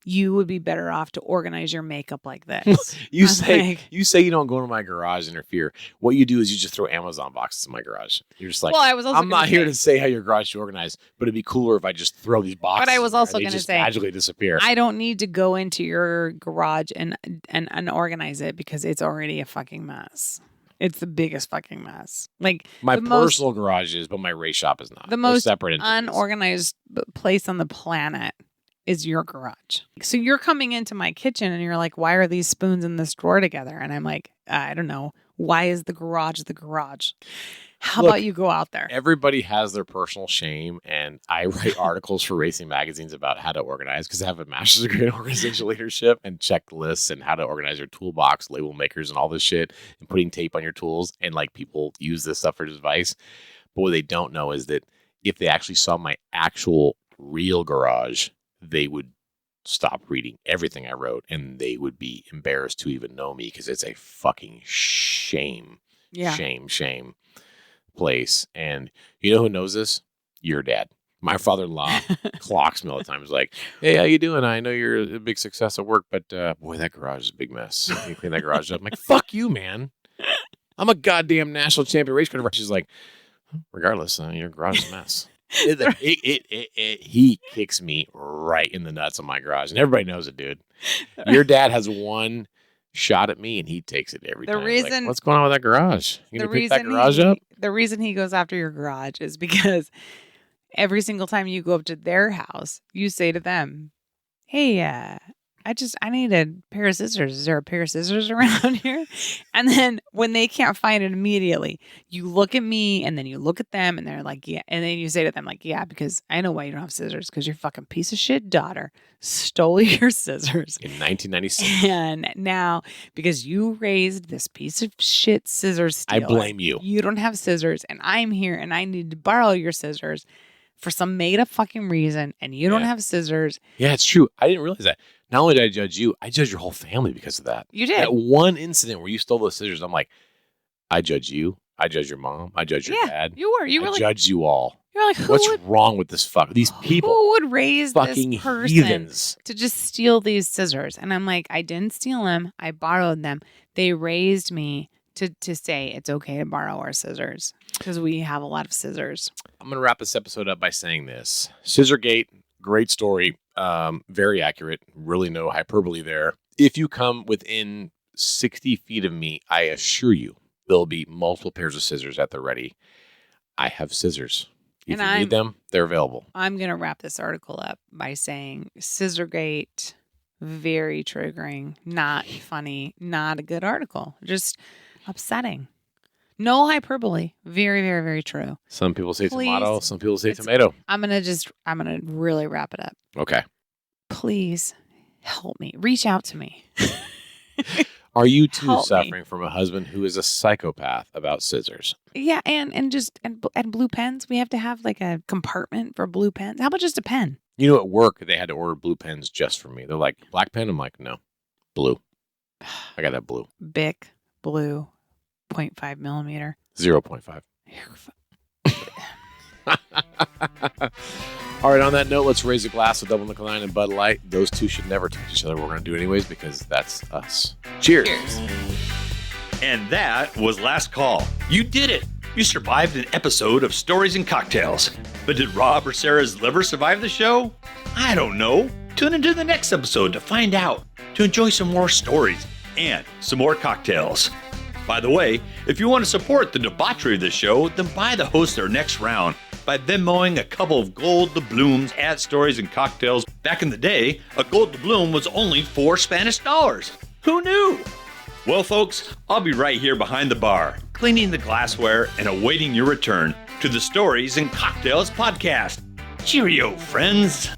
you would be better off to organize your makeup like this. You say you don't go into my garage and interfere. What you do is you just throw Amazon boxes in my garage. You're just like, well, I was also I'm not here to say how your garage is organized, but it'd be cooler if I just throw these boxes. But I was also going to say magically disappear. I don't need to go into your garage and organize it because it's already a fucking mess. It's the biggest fucking mess. Like my personal garage is, but my race shop is not. The most separate unorganized place on the planet is your garage. So you're coming into my kitchen and you're like, why are these spoons in this drawer together? And I'm like, I don't know. Why is the garage the garage? How about you go out there? Everybody has their personal shame, and I write articles for racing magazines about how to organize because I have a master's degree in organizational leadership and checklists and how to organize your toolbox, label makers, and all this shit, and putting tape on your tools. And like people use this stuff for advice. But what they don't know is that if they actually saw my actual real garage, they would stop reading everything I wrote and they would be embarrassed to even know me because it's a fucking shame. Yeah. Shame place. And you know who knows this? Your dad. My father-in-law clocks me all the time. He's like, hey, how you doing? I know you're a big success at work, but boy, that garage is a big mess. Can you clean that garage up? I'm like, fuck you, man. I'm a goddamn national champion race car driver. She's like, regardless, your garage is a mess. He kicks me right in the nuts on my garage, and everybody knows it, dude. Your dad has one shot at me, and he takes it every time. Like, what's going on with that garage? You gonna pick that garage up? The reason he goes after your garage is because every single time you go up to their house, you say to them, "Hey, I need a pair of scissors. Is there a pair of scissors around here?" And then when they can't find it immediately, you look at me and then you look at them and they're like, yeah. And then you say to them like, yeah, because I know why you don't have scissors because your fucking piece of shit daughter stole your scissors in 1996. And now because you raised this piece of shit scissors stealer, I blame you. You don't have scissors and I'm here and I need to borrow your scissors for some made up fucking reason and you don't have scissors. Yeah, it's true. I didn't realize that. Not only did I judge you, I judged your whole family because of that. You did. That one incident where you stole those scissors, I'm like, I judge you. I judge your mom. I judge your dad. You were. You were like, judge you all. You're like, what's wrong with this fuck? These people. Who would raise fucking this person heathens to just steal these scissors? And I'm like, I didn't steal them. I borrowed them. They raised me to say it's okay to borrow our scissors because we have a lot of scissors. I'm going to wrap this episode up by saying this. Scissorgate, great story. Very accurate. Really no hyperbole there. If you come within 60 feet of me, I assure you there'll be multiple pairs of scissors at the ready. I have scissors. If you need them, they're available. I'm going to wrap this article up by saying Scissorgate, very triggering, not funny, not a good article. Just upsetting. No hyperbole. Very, very, very true. Some people say tomato. Some people say tomato. I'm going to really wrap it up. Okay. Please help me. Reach out to me. Are you too suffering from a husband who is a psychopath about scissors? Yeah. And blue pens. We have to have like a compartment for blue pens. How about just a pen? You know, at work, they had to order blue pens just for me. They're like, black pen? I'm like, no. Blue. I got that blue. Bic, blue. 0.5 millimeter. 0.5. All right, on that note, let's raise a glass of Double Nickel 9 and Bud Light. Those two should never touch each other. We're going to do it anyways because that's us. Cheers. Cheers. And that was last call. You did it. You survived an episode of Stories and Cocktails. But did Rob or Sarah's liver survive the show? I don't know. Tune into the next episode to find out, to enjoy some more stories and some more cocktails. By the way, if you want to support the debauchery of the show, then buy the host their next round by Venmoing a couple of gold doubloons at Stories and Cocktails. Back in the day, a gold doubloon was only $4 Spanish. Who knew? Well, folks, I'll be right here behind the bar, cleaning the glassware and awaiting your return to the Stories and Cocktails podcast. Cheerio, friends.